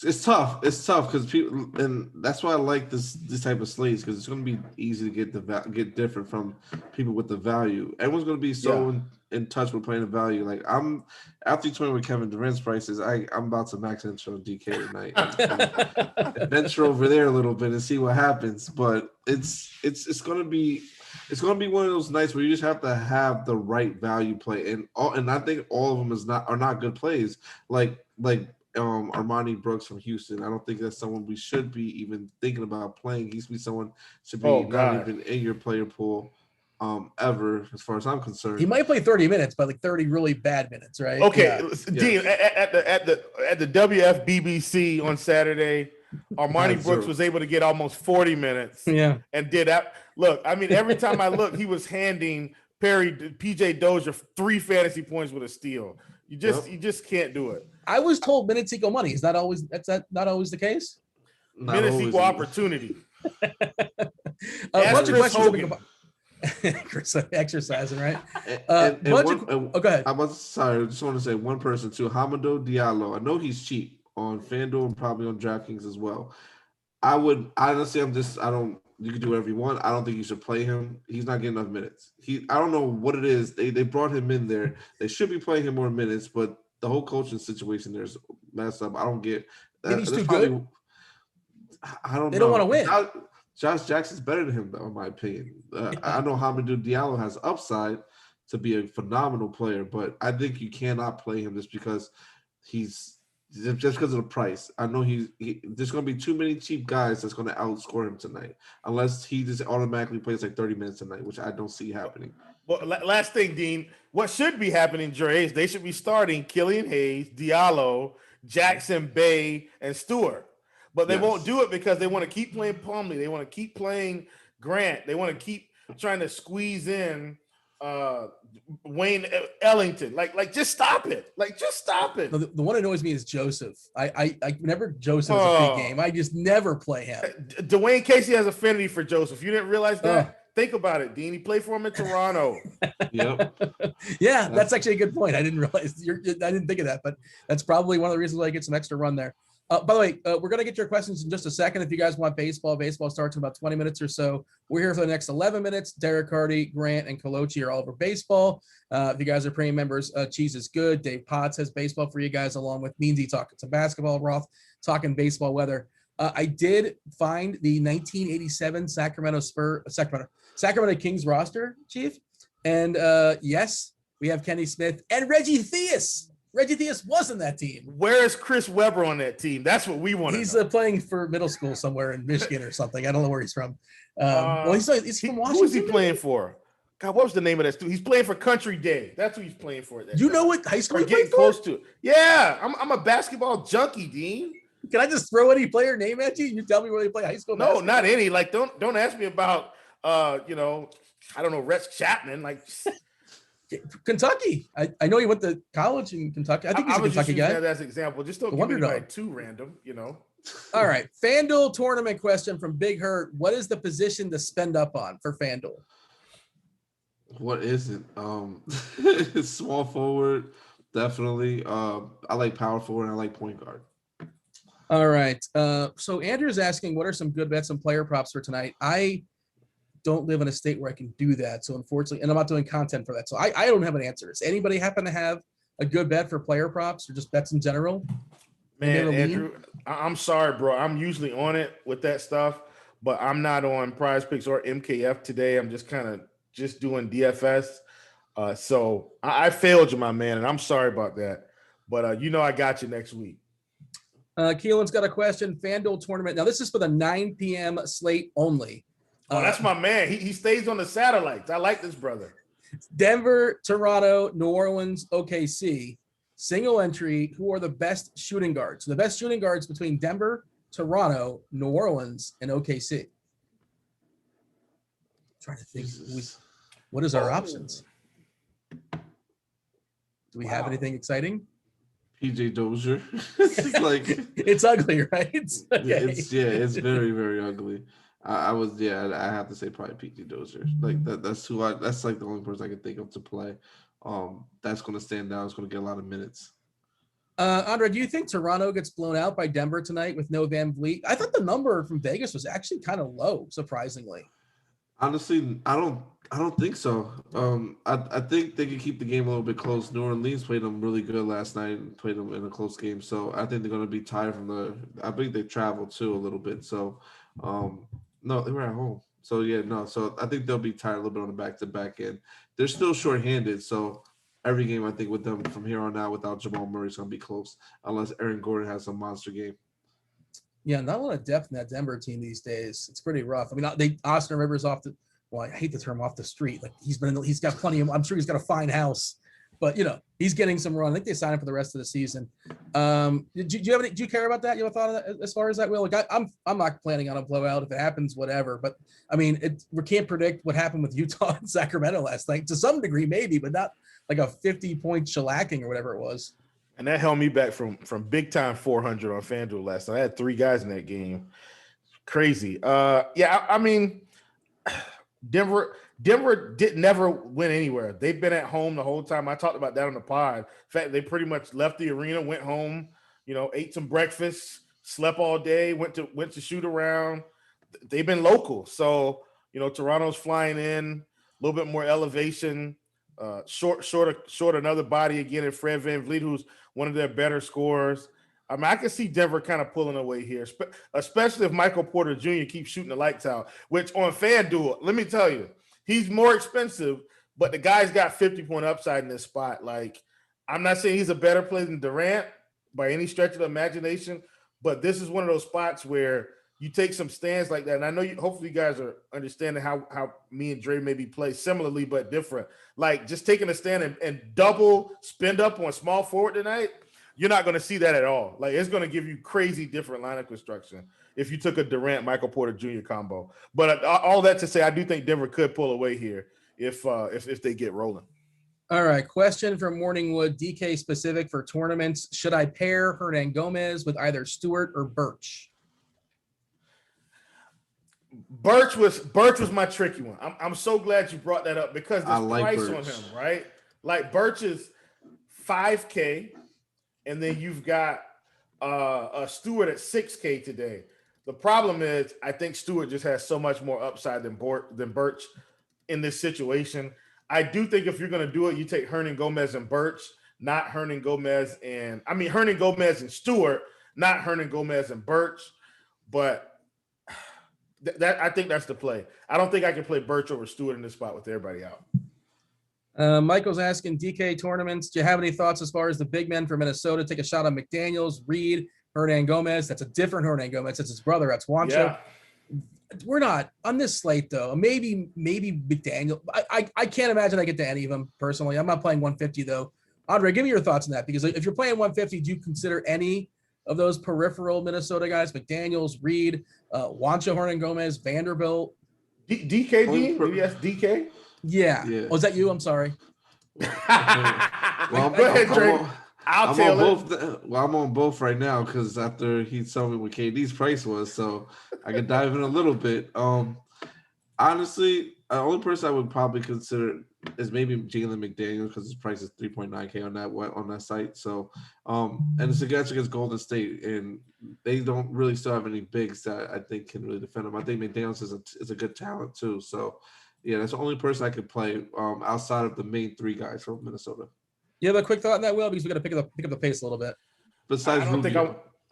It's tough. It's tough because people, and that's why I like this type of slates, because it's going to be easy to get different from people with the value. Everyone's going to be so in touch with playing the value. Like I'm after you told me with Kevin Durant's prices, I'm about to max intro DK tonight and venture over there a little bit and see what happens. But it's going to be one of those nights where you just have to have the right value play, and I think all of them are not good plays. Like Armani Brooks from Houston. I don't think that's someone we should be even thinking about playing. He should be someone should be not even in your player pool ever, as far as I'm concerned. He might play 30 minutes, but like 30 really bad minutes, right? Okay, Dean, at the WFBBC on Saturday, Armani Brooks was able to get almost 40 minutes. Yeah, and did that. Look, I mean, every time I look, he was handing PJ Dozier 3 fantasy points with a steal. You just can't do it. I was told minutes equal money. Is that not always the case? Minutes equal opportunity. A bunch of questions. Chris, exercising, right? Go ahead. I just want to say one person too, Hamidou Diallo. I know he's cheap on FanDuel and probably on DraftKings as well. I would honestly, you can do whatever you want. I don't think you should play him. He's not getting enough minutes. I don't know what it is. They brought him in there. They should be playing him more minutes, but the whole coaching situation there's messed up. I don't get that. He's too good. I don't know. They don't want to win. Josh Jackson's better than him, though, in my opinion. I know Hamidou Diallo has upside to be a phenomenal player, but I think you cannot play him just because of the price. I know there's going to be too many cheap guys that's going to outscore him tonight, unless he just automatically plays like 30 minutes tonight, which I don't see happening. Well, last thing, Dean, what should be happening, Dre, is they should be starting Killian Hayes, Diallo, Jackson, Bay, and Stewart. But they won't do it because they want to keep playing Plumlee. They want to keep playing Grant. They want to keep trying to squeeze in Wayne Ellington. Like just stop it. Just stop it. The one that annoys me is Joseph. I never Joseph is a big game. I just never play him. Dwayne Casey has affinity for Joseph. You didn't realize that? Think about it, Dean. He played for him in Toronto. Yep. Yeah, that's actually a good point. I didn't realize. I didn't think of that, but that's probably one of the reasons why I get some extra run there. By the way, we're going to get your questions in just a second. If you guys want baseball starts in about 20 minutes or so. We're here for the next 11 minutes. Derek Hardy, Grant, and Colochi are all over baseball. If you guys are premium members, Cheese is Good. Dave Potts has baseball for you guys, along with Meansy talking some basketball, Roth talking baseball weather. I did find the 1987 Sacramento Kings roster, Chief. And yes, we have Kenny Smith and Reggie Theus. Reggie Theus was in that team. Where is Chris Webber on that team? That's what we want. He's playing for middle school somewhere in Michigan or something. I don't know where he's from. Well, he's from Washington. Who is he playing for? God, what was the name of that student? He's playing for Country Day. That's who he's playing for. You know what high school he's getting close to? Yeah, I'm a basketball junkie, Dean. Can I just throw any player name at you? You tell me where they play high school basketball? No, not any. Like, don't ask me about I don't know, Rex Chapman. Like Kentucky. I know he went to college in Kentucky. I think he's a Kentucky guy. That as an example. Just don't give me like too random, All right. FanDuel tournament question from Big Hurt. What is the position to spend up on for FanDuel? What is it? It's small forward, definitely. I like power forward and I like point guard. All right. So Andrew's asking, what are some good bets and player props for tonight? I don't live in a state where I can do that. So unfortunately, and I'm not doing content for that. So I don't have an answer. Does anybody happen to have a good bet for player props or just bets in general? Man, Andrew, I'm sorry, bro. I'm usually on it with that stuff, but I'm not on Prize Picks or MKF today. I'm just kind of doing DFS. So I failed you, my man, and I'm sorry about that. But I got you next week. Keelan's got a question. FanDuel tournament. Now, this is for the 9 p.m. slate only. Oh, that's my man. He stays on the satellites. I like this brother. Denver, Toronto, New Orleans, OKC. Single entry. Who are the best shooting guards? So the best shooting guards between Denver, Toronto, New Orleans, and OKC. I'm trying to think. What is our options? Do we have anything exciting? PJ Dozier. It's ugly, right? Okay. It's very, very ugly. I have to say probably PJ Dozier. Like that's like the only person I can think of to play. That's going to stand out. It's going to get a lot of minutes. Andre, do you think Toronto gets blown out by Denver tonight with no Van Vliet? I thought the number from Vegas was actually kind of low, surprisingly. Honestly, I don't think so. I think they can keep the game a little bit close. New Orleans played them really good last night and played them in a close game. So I think they're going to be tired from I think they traveled too a little bit. So, no, they were at home. So yeah, no. So I think they'll be tired a little bit on the back-to-back end. They're still shorthanded. So every game I think with them from here on out without Jamal Murray is going to be close unless Aaron Gordon has a monster game. Yeah, not a lot of depth in that Denver team these days. It's pretty rough. I mean, Austin Rivers off the, well, I hate the term off the street. Like he's got plenty of, I'm sure he's got a fine house, but he's getting some run. I think they signed him for the rest of the season. Do you care about that? You have a thought of that as far as that, Will? Like I'm not planning on a blowout. If it happens, whatever. But I mean, we can't predict what happened with Utah and Sacramento last night. To some degree, maybe, but not like a 50-point shellacking or whatever it was. And that held me back from big time 400 on FanDuel last night. I had 3 guys in that game. Crazy. I mean, Denver did never win anywhere. They've been at home the whole time. I talked about that on the pod. In fact, they pretty much left the arena, went home, ate some breakfast, slept all day, went to shoot around. They've been local. So, Toronto's flying in, a little bit more elevation. Short another body again in Fred VanVleet, who's one of their better scorers. I mean, I can see Denver kind of pulling away here, especially if Michael Porter Jr. keeps shooting the lights out, which on FanDuel, let me tell you, he's more expensive, but the guy's got 50-point upside in this spot. Like, I'm not saying he's a better player than Durant by any stretch of the imagination, but this is one of those spots where you take some stands like that. And I know hopefully you guys are understanding how me and Dre maybe play similarly, but different. Like just taking a stand and double spend up on small forward tonight, you're not going to see that at all. Like it's going to give you crazy different lineup construction if you took a Durant, Michael Porter Jr. combo. But all that to say, I do think Denver could pull away here if they get rolling. All right. Question from Morningwood, DK specific for tournaments. Should I pair Hernan Gomez with either Stewart or Birch? Birch was my tricky one. I'm so glad you brought that up because the price Birch on him, right? Like Birch is $5K, and then you've got a Stewart at $6K today. The problem is I think Stewart just has so much more upside than Birch in this situation. I do think if you're going to do it, you take Hernan Gomez and Birch, not Hernan Gomez and Stewart, not Hernan Gomez and Birch, but I think that's the play. I don't think I can play Birch over Stewart in this spot with everybody out. Michael's asking DK tournaments. Do you have any thoughts as far as the big men for Minnesota? Take a shot on McDaniels, Reed, Hernan Gomez. That's a different Hernan Gomez. That's his brother. That's Juancho. Yeah. We're not on this slate though. Maybe McDaniel. I can't imagine I get to any of them personally. I'm not playing 150 though. Andre, give me your thoughts on that because if you're playing 150, do you consider any of those peripheral Minnesota guys? McDaniels, Reed, Juancho, Hernan Gomez, Vanderbilt, DKD. Maybe that's DK. Yeah. Oh, is that you? I'm sorry. Well, go ahead, Drake. I'm on both. I'm on both right now because after he told me what KD's price was, so I could dive in a little bit. Honestly, the only person I would probably consider is maybe Jalen McDaniels because his price is $3.9K on that site. So, and it's against Golden State, and they don't really still have any bigs that I think can really defend him. I think McDaniels is a good talent too. So, yeah, that's the only person I could play outside of the main 3 guys from Minnesota. You have a quick thought on that, Will? Because we got to pick up the pace a little bit. Besides,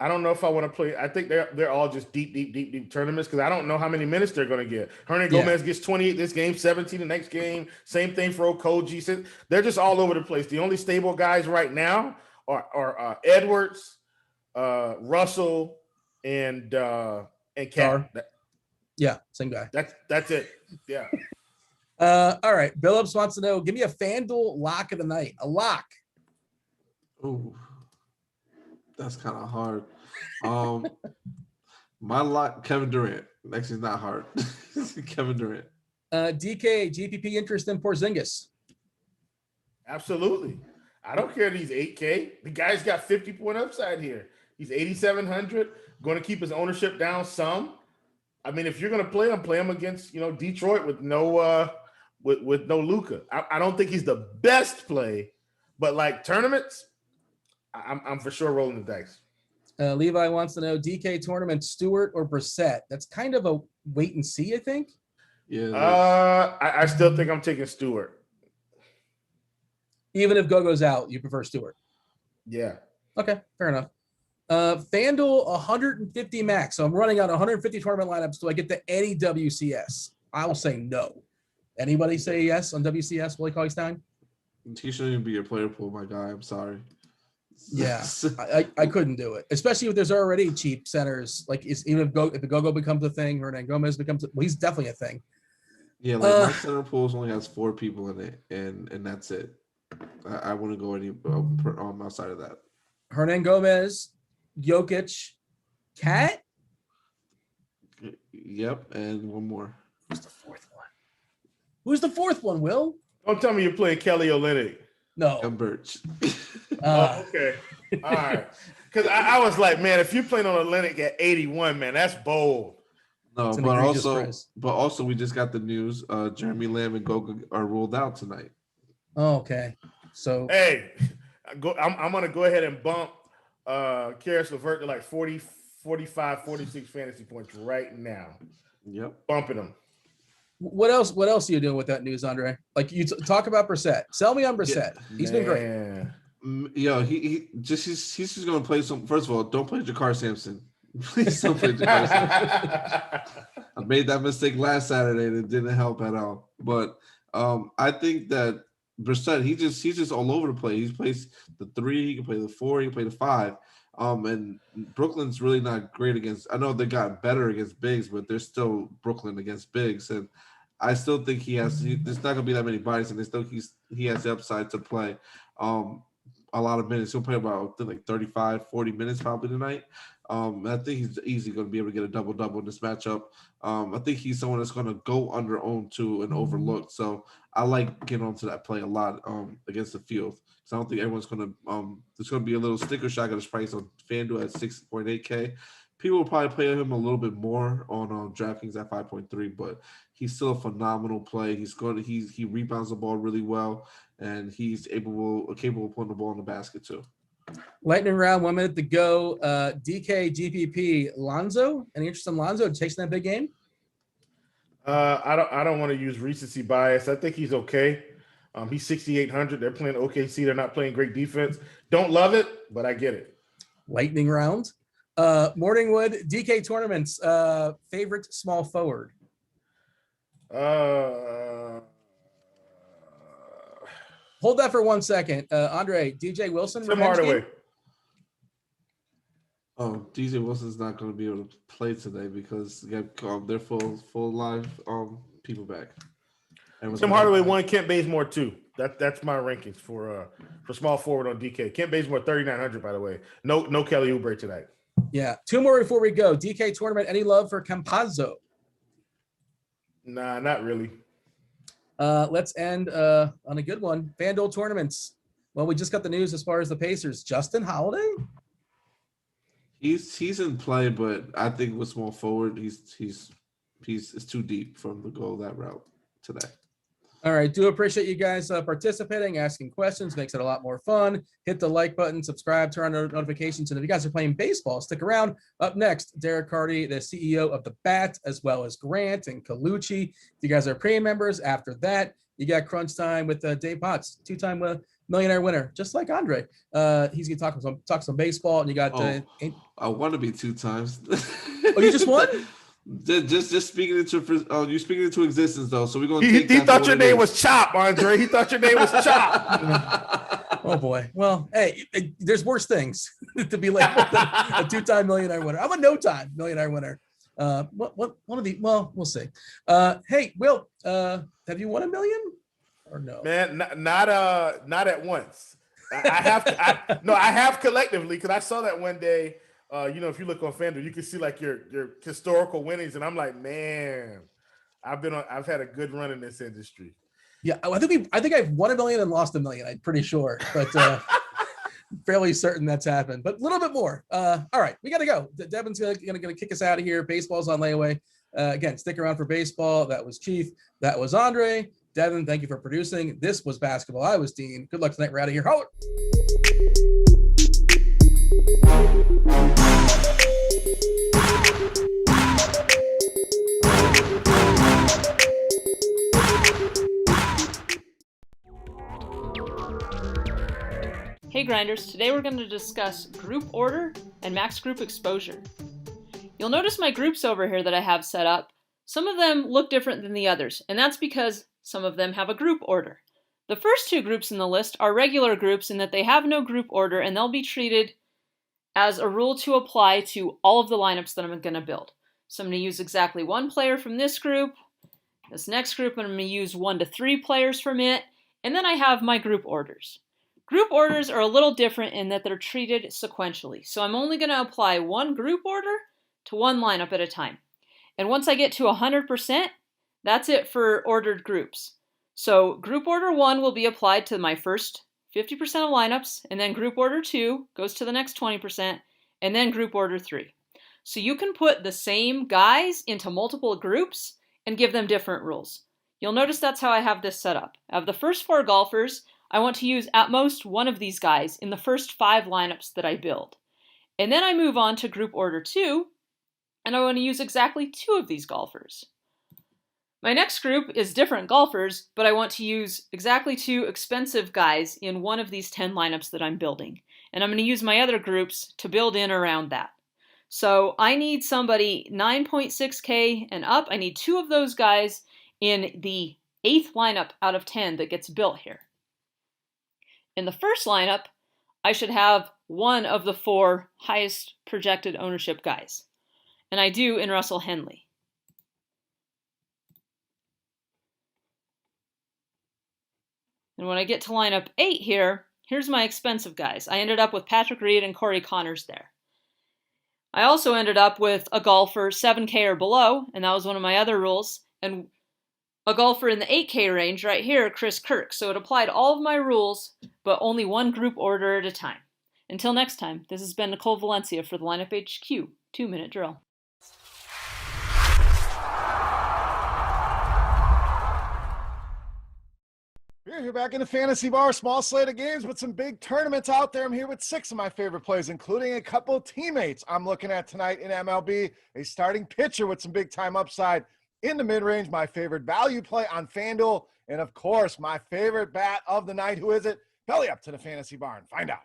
I don't know if I want to play. I think they're all just deep tournaments because I don't know how many minutes they're going to get. Hernan Gomez gets 28 this game, 17 the next game. Same thing for Okoji. They're just all over the place. The only stable guys right now are Edwards, Russell, and Cat. Yeah, same guy. That's it. Yeah. All right. Billups wants to know, give me a FanDuel lock of the night. A lock. Ooh, that's kind of hard. My lock, Kevin Durant. Actually, not hard. Kevin Durant. DK, GPP interest in Porzingis. Absolutely. I don't care if he's 8K. The guy's got 50-point upside here. He's 8,700. Going to keep his ownership down some. I mean, if you're going to play him against, Detroit with no with no Luka. I don't think he's the best play, but like tournaments, I'm for sure rolling the dice. Levi wants to know DK tournament, Stewart or Brissett. That's kind of a wait and see, I think. Yeah. I still think I'm taking Stewart. Even if Gogo's out, you prefer Stewart. Yeah. Okay, fair enough. FanDuel 150 max. So I'm running out 150 tournament lineups. Do I get to any WCS? I will say no. Anybody say yes on WCS, Willie Cauley-Stein? He shouldn't even be your player pool, my guy. I'm sorry. Yeah, I couldn't do it, especially if there's already cheap centers. Like, even if the Gogo becomes a thing, Hernan Gomez becomes, well, he's definitely a thing. Yeah, like my center pools only has 4 people in it, and that's it. I wouldn't go any outside of that. Hernan Gomez, Jokic, Cat. Yep, and one more. Who's the fourth one? Who's the fourth one, Will? Don't tell me you're playing Kelly Olynyk. No. Ken Birch. Okay. All right. Because I was like, man, if you're playing on Olynyk at 81, man, that's bold. No, but also we just got the news. Jeremy Lamb and Goga are ruled out tonight. Oh, okay. So hey, I'm gonna go ahead and bump Karis LeVert to like 40, 45, 46 fantasy points right now. Yep. Bumping them. What else are you doing with that news, Andre? Like, you talk about Brissett. Sell me on Brissett. Yeah, he's been great. Yo, he's just gonna play some. First of all, don't play Jakar Sampson. Please don't play Jakar Sampson. I made that mistake last Saturday and it didn't help at all. But I think that Brissett, he's just all over the place. He plays the 3, he can play the 4, he can play the 5. And Brooklyn's really not great against. I know they got better against bigs, but they're still Brooklyn against bigs, and I still think there's not gonna be that many bodies, and he has the upside to play a lot of minutes. He'll play about like 35, 40 minutes probably tonight. I think he's easily going to be able to get a double-double in this matchup. I think he's someone that's going to go under owned too and overlooked. So I like getting onto that play a lot against the field. So I don't think everyone's going to there's going to be a little sticker shock at his price on FanDuel at 6.8K. People will probably play him a little bit more on DraftKings at 5.3, but he's still a phenomenal play. He rebounds the ball really well, and he's capable of putting the ball in the basket too. Lightning round, 1 minute to go. DK, GPP, Lonzo. Any interest in Lonzo chasing that big game? I don't want to use recency bias. I think he's okay. He's 6,800. They're playing OKC. They're not playing great defense. Don't love it, but I get it. Lightning round. Morningwood, DK tournaments, favorite small forward. Hold that for 1 second. Andre, DJ Wilson. Tim Hardaway. Game? Oh, DJ Wilson's not going to be able to play today because they're full live people back. Tim Hardaway 1, Kent Bazemore 2. That's my rankings for small forward on DK. Kent Bazemore 3,900, by the way. No Kelly Oubre tonight. Yeah. 2 more before we go. DK tournament. Any love for Campazzo? Nah, not really. Let's end on a good one. FanDuel tournaments. Well, we just got the news as far as the Pacers. Justin Holiday? He's in play, but I think with small forward, it's too deep for him to go that route today. All right. Do appreciate you guys participating, asking questions. Makes it a lot more fun. Hit the like button, subscribe, turn on notifications. And if you guys are playing baseball, stick around. Up next, Derek Hardy, the CEO of the Bat, as well as Grant and Colucci. If you guys are premium members, after that, you got Crunch Time with Dave Potts, 2-time millionaire winner, just like Andre. He's going to talk some baseball. And you got I want to be 2 times. Oh, you just won? Just speaking into you speaking into existence though. So we're gonna. He thought your name was Chop, Andre. He thought your name was Chop. Oh boy. Well, hey, there's worse things to be labeled than a 2-time millionaire winner. I'm a no-time millionaire winner. What one of the? Well, we'll see. Hey, Will, have you won $1 million or no? Man, not at once. I have collectively because I saw that one day. If you look on FanDuel, you can see like your historical winnings, and I'm like, man, I've had a good run in this industry. Yeah, I think I've won $1 million and lost $1 million. I'm pretty sure, but fairly certain that's happened. But a little bit more. All right, we got to go. Devin's gonna kick us out of here. Baseball's on layaway. Again, stick around for baseball. That was Chief. That was Andre. Devin, thank you for producing. This was basketball. I was Dean. Good luck tonight. We're out of here. Holler. Hey Grinders, today we're going to discuss group order and max group exposure. You'll notice my groups over here that I have set up. Some of them look different than the others, and that's because some of them have a group order. The first two groups in the list are regular groups in that they have no group order and they'll be treated as a rule to apply to all of the lineups that I'm going to build. So I'm going to use exactly one player from this group. This next group I'm going to use 1 to 3 players from it, and then I have my group orders. Group orders are a little different in that they're treated sequentially. So I'm only going to apply one group order to one lineup at a time. And once I get to 100%, that's it for ordered groups. So group order 1 will be applied to my first 50% of lineups, and then group order 2 goes to the next 20%, and then group order 3. So you can put the same guys into multiple groups and give them different rules. You'll notice that's how I have this set up. I have the first 4 golfers. I want to use at most one of these guys in the first 5 lineups that I build. And then I move on to group order 2, and I want to use exactly 2 of these golfers. My next group is different golfers, but I want to use exactly 2 expensive guys in one of these 10 lineups that I'm building. And I'm going to use my other groups to build in around that. So I need somebody 9.6K and up. I need 2 of those guys in the 8th lineup out of 10 that gets built here. In the first lineup, I should have 1 of the 4 highest projected ownership guys. And I do in Russell Henley. And when I get to lineup 8 here, here's my expensive guys. I ended up with Patrick Reed and Corey Connors there. I also ended up with a golfer 7K or below, and that was one of my other rules, and a golfer in the 8K range right here, Chris Kirk. So it applied all of my rules, but only one group order at a time. Until next time, this has been Nicole Valencia for the Lineup HQ 2-minute drill. We're here back in the Fantasy Bar, small slate of games with some big tournaments out there. I'm here with 6 of my favorite plays, including a couple teammates I'm looking at tonight in MLB, a starting pitcher with some big time upside in the mid-range, my favorite value play on FanDuel, and of course, my favorite bat of the night. Who is it? Belly up to the Fantasy Barn. Find out.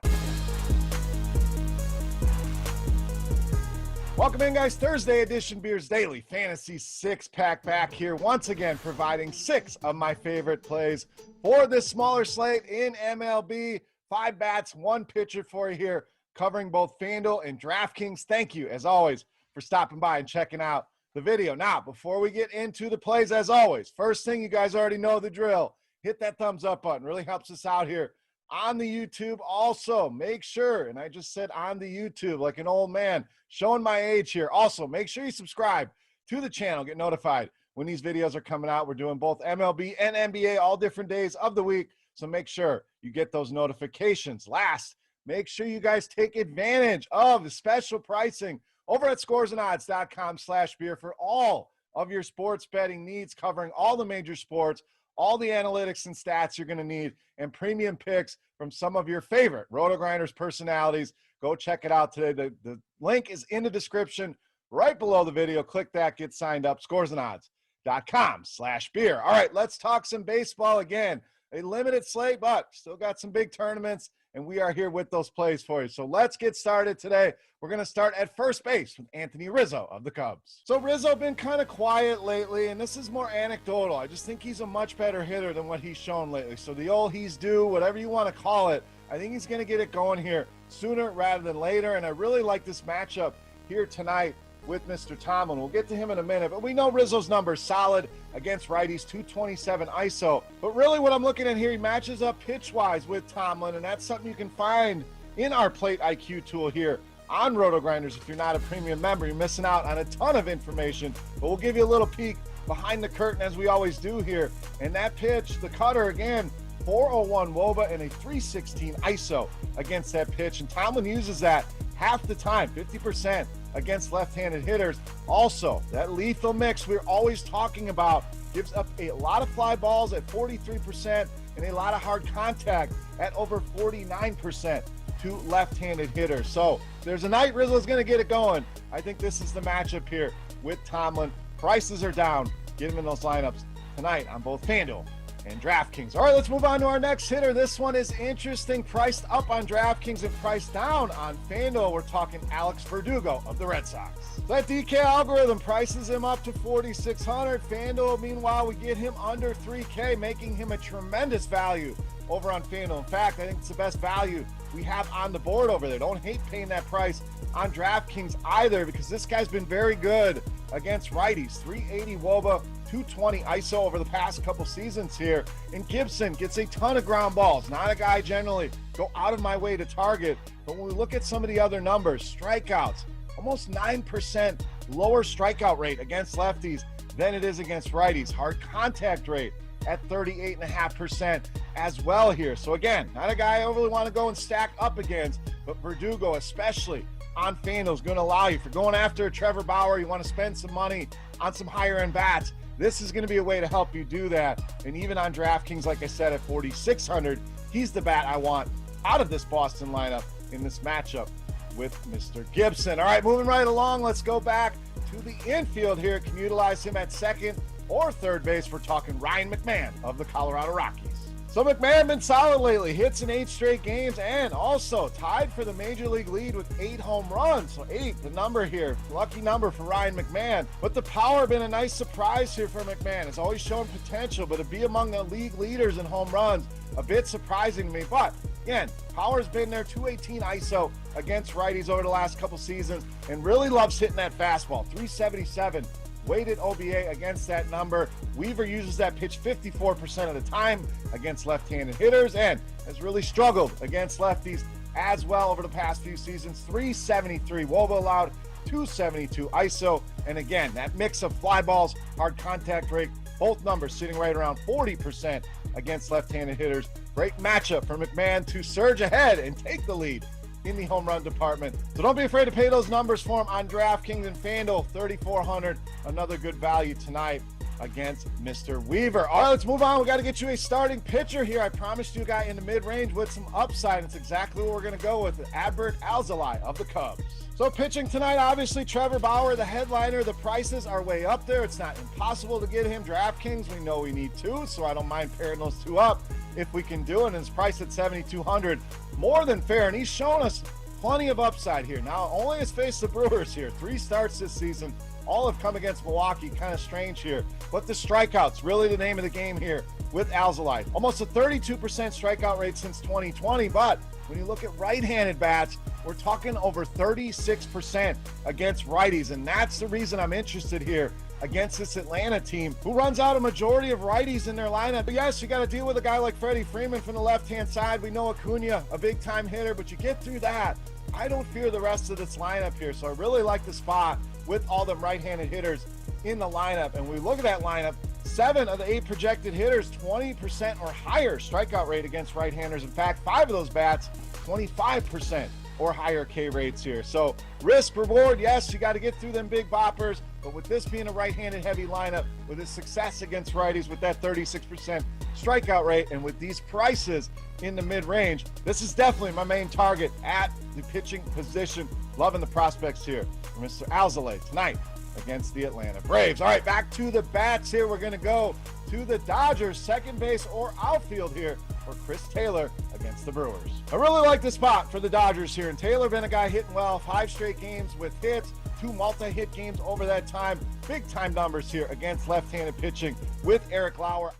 Welcome in, guys. Thursday edition Beers Daily Fantasy 6-pack back here once again, providing 6 of my favorite plays for this smaller slate in MLB. 5 bats, 1 pitcher for you here, covering both FanDuel and DraftKings. Thank you, as always, for stopping by and checking out the video. Now, before we get into the plays, as always, first thing, you guys already know the drill. Hit that thumbs up button. Really helps us out here on the YouTube. Also, make sure, and I just said on the YouTube like an old man, showing my age here. Also, make sure you subscribe to the channel. Get notified when these videos are coming out. We're doing both MLB and NBA all different days of the week, so make sure you get those notifications. Last, make sure you guys take advantage of the special pricing over at scoresandodds.com/beer for all of your sports betting needs, covering all the major sports, all the analytics and stats you're going to need, and premium picks from some of your favorite Rotogrinders personalities. Go check it out today. The link is in the description right below the video. Click that, get signed up, scoresandodds.com/beer. All right, let's talk some baseball again. A limited slate, but still got some big tournaments, and we are here with those plays for you. So let's get started today. We're going to start at first base with Anthony Rizzo of the Cubs. So Rizzo been kind of quiet lately, and this is more anecdotal. I just think he's a much better hitter than what he's shown lately. So the old he's due, whatever you want to call it, I think he's going to get it going here sooner rather than later, and I really like this matchup here tonight with Mr. Tomlin. We'll get to him in a minute, but we know Rizzo's numbers solid against righties, 227 ISO. But really what I'm looking at here, he matches up pitch-wise with Tomlin, and that's something you can find in our Plate IQ tool here on Rotogrinders. If you're not a premium member, you're missing out on a ton of information, but we'll give you a little peek behind the curtain as we always do here. And that pitch, the cutter, again, 401 WOBA and a 316 ISO against that pitch. And Tomlin uses that half the time, 50% against left-handed hitters. Also, that lethal mix we're always talking about gives up a lot of fly balls at 43% and a lot of hard contact at over 49%. to left-handed hitters. So there's a night Rizzo's going to get it going. I think this is the matchup here with Tomlin. Prices are down. Get him in those lineups tonight on both FanDuel and DraftKings. All right, let's move on to our next hitter. This one is interesting. Priced up on DraftKings and priced down on FanDuel. We're talking Alex Verdugo of the Red Sox. That DK algorithm prices him up to 4,600. FanDuel, meanwhile, we get him under 3K, making him a tremendous value over on FanDuel. In fact, I think it's the best value we have on the board over there. Don't hate paying that price on DraftKings either, because this guy's been very good against righties. 380 WOBA, 220 ISO over the past couple seasons here. And Gibson gets a ton of ground balls. Not a guy generally go out of my way to target. But when we look at some of the other numbers, strikeouts, almost 9% lower strikeout rate against lefties than it is against righties. Hard contact rate at 38.5% as well here. So again, not a guy I overly want to go and stack up against, but Verdugo, especially on FanDuel, is going to allow you, for going after Trevor Bauer, you want to spend some money on some higher end bats, this is going to be a way to help you do that. And even on DraftKings, like I said, at 4,600, he's the bat I want out of this Boston lineup in this matchup with Mr. Gibson. All right, moving right along, let's go back to the infield here. Can utilize him at second or third base. We're talking Ryan McMahon of the Colorado Rockies. So McMahon been solid lately, hits in 8 straight games, and also tied for the major league lead with 8 home runs. So 8, the number here, lucky number for Ryan McMahon. But the power been a nice surprise here for McMahon. It's always shown potential, but to be among the league leaders in home runs, a bit surprising to me. But again, power's been there, 218 ISO against righties over the last couple seasons, and really loves hitting that fastball, 377. Weighted OBA against that number. Weaver uses that pitch 54% of the time against left-handed hitters and has really struggled against lefties as well over the past few seasons. 373 WOBA allowed, 272 ISO. And again, that mix of fly balls, hard contact rate, both numbers sitting right around 40% against left-handed hitters. Great matchup for McMahon to surge ahead and take the lead in the home run department. So don't be afraid to pay those numbers for him on DraftKings and FanDuel. 3,400, another good value tonight against Mr. Weaver. All right, let's move on. We got to get you a starting pitcher here. I promised you a guy in the mid-range with some upside. It's exactly what we're going to go with. Adbert Alzolay of the Cubs. So pitching tonight, obviously Trevor Bauer, the headliner. The prices are way up there. It's not impossible to get him. DraftKings, we know we need 2, so I don't mind pairing those 2 up if we can do it. And his price at 7,200, more than fair. And he's shown us plenty of upside here. Now, only has faced the Brewers here. 3 starts this season. All have come against Milwaukee. Kind of strange here. But the strikeouts, really the name of the game here with Alzolay. Almost a 32% strikeout rate since 2020. But when you look at right-handed bats, we're talking over 36% against righties. And that's the reason I'm interested here against this Atlanta team, who runs out a majority of righties in their lineup. But yes, you got to deal with a guy like Freddie Freeman from the left-hand side. We know Acuna, a big-time hitter, but you get through that, I don't fear the rest of this lineup here. So I really like the spot with all them right-handed hitters in the lineup. And we look at that lineup, 7 of the 8 projected hitters, 20% or higher strikeout rate against right-handers. In fact, 5 of those bats, 25% or higher K rates here. So risk reward, yes, you got to get through them big boppers, but with this being a right-handed heavy lineup, with his success against righties with that 36% strikeout rate, and with these prices in the mid-range, this is definitely my main target at the pitching position. Loving the prospects here for Mr. Alzolay tonight against the Atlanta Braves. All right, back to the bats here. We're going to go to the Dodgers, second base or outfield here for Chris Taylor against the Brewers. I really like the spot for the Dodgers here, and Taylor been a guy hitting well, 5 straight games with hits, 2 multi-hit games over that time. Big time numbers here against left-handed pitching with Eric Lauer.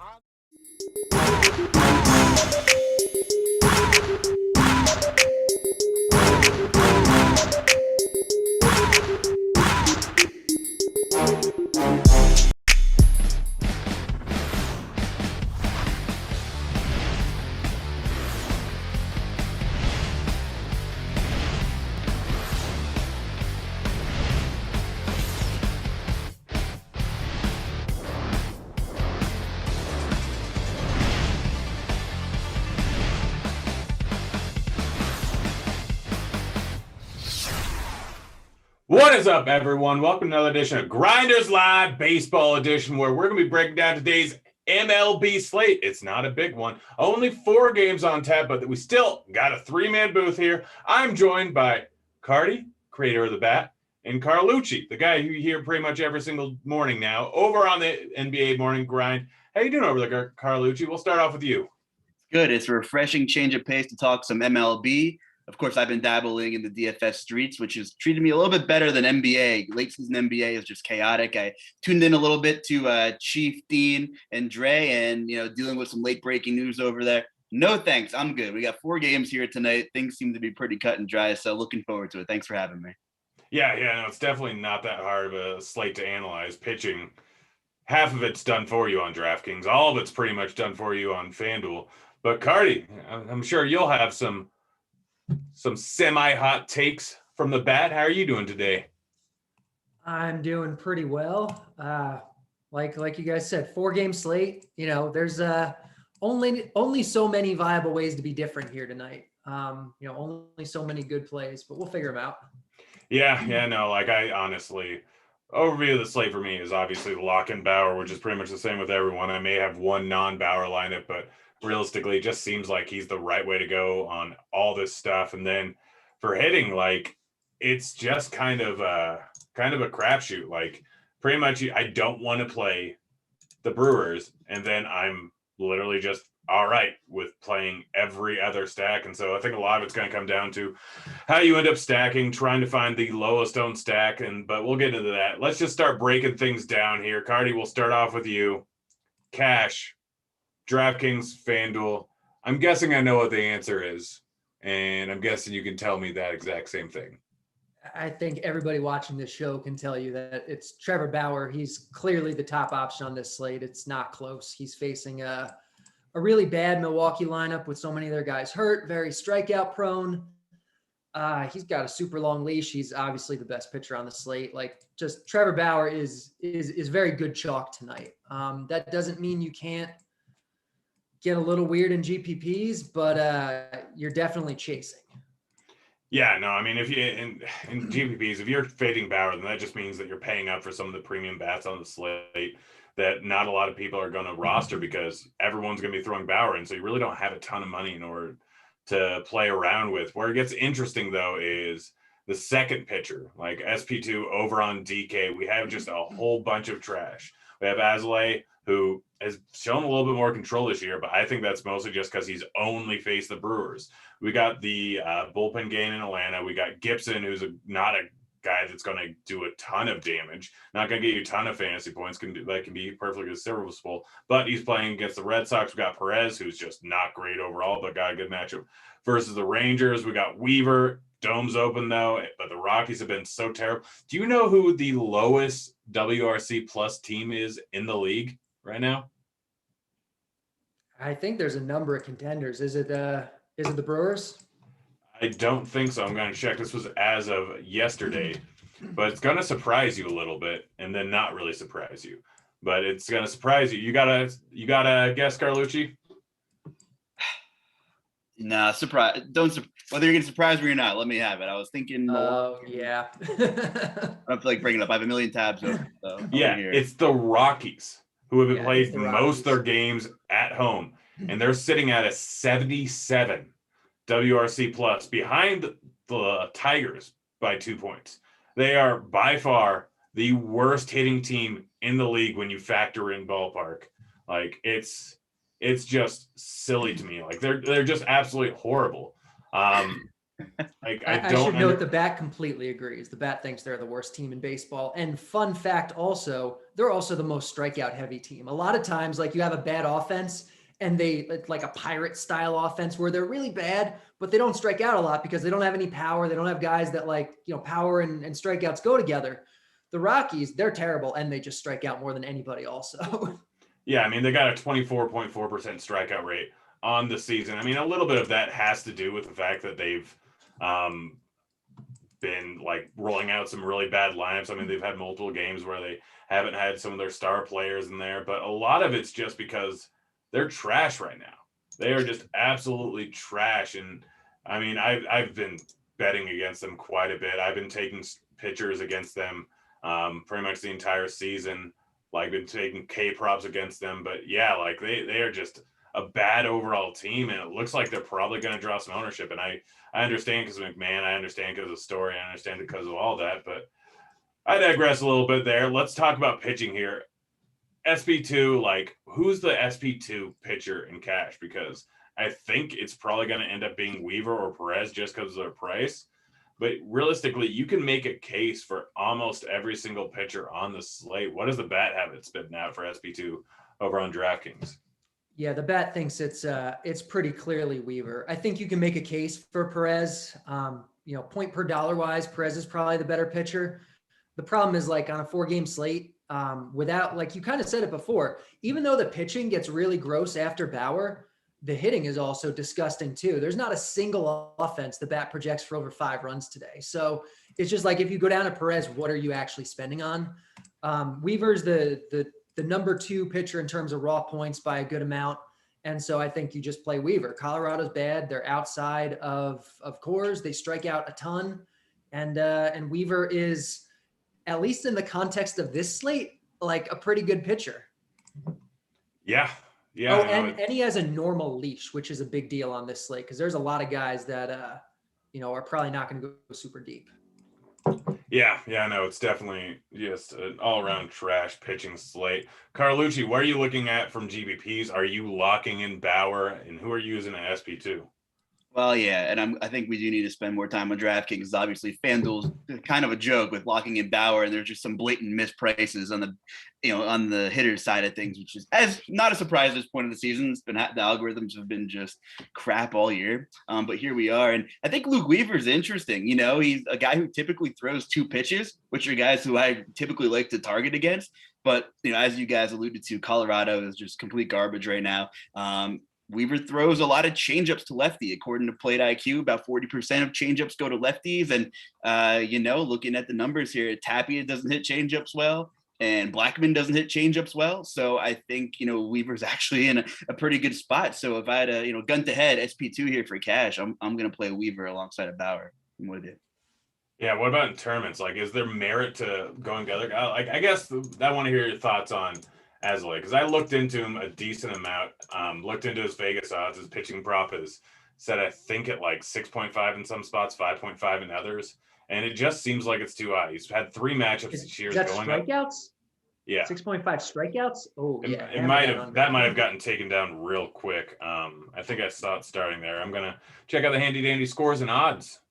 What is up, everyone? Welcome to another edition of Grinders Live Baseball Edition, where we're going to be breaking down today's MLB slate. It's not a big one. Only 4 games on tap, but we still got a 3-man booth here. I'm joined by Cardi, creator of the bat, and Carlucci, the guy who you hear pretty much every single morning now, over on the NBA Morning Grind. How you doing over there, Carlucci? We'll start off with you. Good. It's a refreshing change of pace to talk some MLB. Of course, I've been dabbling in the DFS streets, which has treated me a little bit better than NBA. Late season NBA is just chaotic. I tuned in a little bit to Chief, Dean, and Dre, and dealing with some late breaking news over there. No thanks. I'm good. We got 4 games here tonight. Things seem to be pretty cut and dry, so looking forward to it. Thanks for having me. Yeah, no, it's definitely not that hard of a slate to analyze. Pitching, half of it's done for you on DraftKings. All of it's pretty much done for you on FanDuel. But Cardi, I'm sure you'll have some semi-hot takes from the bat. How are you doing today? I'm doing pretty well. Like you guys said, 4-game slate. There's only so many viable ways to be different here tonight. Only so many good plays, but we'll figure them out. Yeah, no, I honestly, overview of the slate for me is obviously Lock and Bauer, which is pretty much the same with everyone. I may have one non-Bauer lineup, but realistically, it just seems like he's the right way to go on all this stuff. And then for hitting, it's just kind of a crapshoot. Pretty much, I don't want to play the Brewers, and then I'm literally just all right with playing every other stack. And so I think a lot of it's going to come down to how you end up stacking, trying to find the lowest owned stack. But we'll get into that. Let's just start breaking things down here. Cardi, we'll start off with you. Cash, DraftKings, FanDuel. I'm guessing I know what the answer is, and I'm guessing you can tell me that exact same thing. I think everybody watching this show can tell you that it's Trevor Bauer. He's clearly the top option on this slate. It's not close. He's facing a really bad Milwaukee lineup with so many of their guys hurt, very strikeout prone. He's got a super long leash. He's obviously the best pitcher on the slate. Just Trevor Bauer is very good chalk tonight. That doesn't mean you can't get a little weird in GPPs, but you're definitely chasing. Yeah, no, I mean, if you in GPPs, if you're fading Bauer, then that just means that you're paying up for some of the premium bats on the slate that not a lot of people are going to roster because everyone's going to be throwing Bauer in. So you really don't have a ton of money in order to play around with. Where it gets interesting, though, is the second pitcher, like SP2 over on DK. We have just a whole bunch of trash. We have Azalea, who has shown a little bit more control this year, but I think that's mostly just because he's only faced the Brewers. We got the bullpen game in Atlanta. We got Gibson, who's not a guy that's going to do a ton of damage, not going to get you a ton of fantasy points, can be perfectly serviceable, but he's playing against the Red Sox. We got Perez, who's just not great overall, but got a good matchup versus the Rangers. We got Weaver. Dome's open, though, but the Rockies have been so terrible. Do you know who the lowest WRC plus team is in the league right now? I think there's a number of contenders. Is it the Brewers? I don't think so. I'm going to check. This was as of yesterday, but it's going to surprise you a little bit and then not really surprise you, but it's going to surprise you. You gotta guess, Carlucci? Nah, surprise. Whether you're going to surprise me or not, let me have it. I was thinking. Oh, yeah. I don't feel like bringing it up. I have a million tabs open. So yeah, it's the Rockies who have played most of their games at home, and they're sitting at a 77 WRC plus behind the Tigers by 2 points. They are by far the worst hitting team in the league when you factor in ballpark. It's just silly to me. They're just absolutely horrible. I should note the bat completely agrees. The bat thinks they're the worst team in baseball. And fun fact also, they're also the most strikeout heavy team. A lot of times, you have a bad offense and it's like a pirate style offense where they're really bad, but they don't strike out a lot because they don't have any power. They don't have guys that power and strikeouts go together. The Rockies, they're terrible and they just strike out more than anybody also. Yeah, I mean, they got a 24.4% strikeout rate on the season. I mean, a little bit of that has to do with the fact that they've been rolling out some really bad lineups. I mean, they've had multiple games where they haven't had some of their star players in there, but a lot of it's just because they're trash right now. They are just absolutely trash. And I mean, I've been betting against them quite a bit. I've been taking pitchers against them pretty much the entire season. like been taking K props against them. But yeah, like they are just a bad overall team, and it looks like they're probably going to draw some ownership. And I understand because of McMahon, I understand because of Story, I understand because of all that, but I digress a little bit there. Let's talk about pitching here. SP2, like who's the SP2 pitcher in cash? Because I think it's probably going to end up being Weaver or Perez just because of their price. But realistically, you can make a case for almost every single pitcher on the slate. What does the bat have it spitting out for SP2 over on DraftKings? Yeah, the bat thinks it's pretty clearly Weaver. I think you can make a case for Perez. Point per dollar wise, Perez is probably the better pitcher. The problem is like on a 4-game slate, without, like you kind of said it before, even though the pitching gets really gross after Bauer, the hitting is also disgusting too. There's not a single offense the bat projects for over 5 runs today. So it's just like, if you go down to Perez, what are you actually spending on? Weaver's the number 2 pitcher in terms of raw points by a good amount. And so I think you just play Weaver. Colorado's bad. They're outside of Coors. They strike out a ton. And Weaver is, at least in the context of this slate, like a pretty good pitcher. Yeah. Yeah. Oh, and he has a normal leash, which is a big deal on this slate because there's a lot of guys that, are probably not going to go super deep. Yeah, no, it's definitely just an all-around trash pitching slate. Carlucci, what are you looking at from GBPs? Are you locking in Bauer, and who are you using at SP2? Well, yeah, and I think we do need to spend more time on DraftKings. Obviously, FanDuel's kind of a joke with locking in Bauer, and there's just some blatant misprices on the hitter's side of things, which is not a surprise at this point of the season. It's been, the algorithms have been just crap all year, but here we are. And I think Luke Weaver's interesting. He's a guy who typically throws 2 pitches, which are guys who I typically like to target against. But as you guys alluded to, Colorado is just complete garbage right now. Weaver throws a lot of changeups to lefty. According to Plate IQ, about 40% of changeups go to lefties. And, looking at the numbers here, Tapia doesn't hit changeups well, and Blackman doesn't hit changeups well. So I think, Weaver's actually in a pretty good spot. So if I had a, gun to head SP2 here for cash, I'm going to play Weaver alongside of Bauer. I'm with you. Yeah, what about in tournaments? Like, is there merit to going together? I guess I want to hear your thoughts on Asley, because I looked into him a decent amount, looked into his Vegas odds. His pitching prop is set, I think, at like 6.5 in some spots, 5.5 in others. And it just seems like it's too high. He's had 3 matchups this year. Is that going strikeouts? Up. Yeah. 6.5 strikeouts? Oh, yeah. It might have gotten taken down real quick. I think I saw it starting there. I'm going to check out the handy dandy scores and odds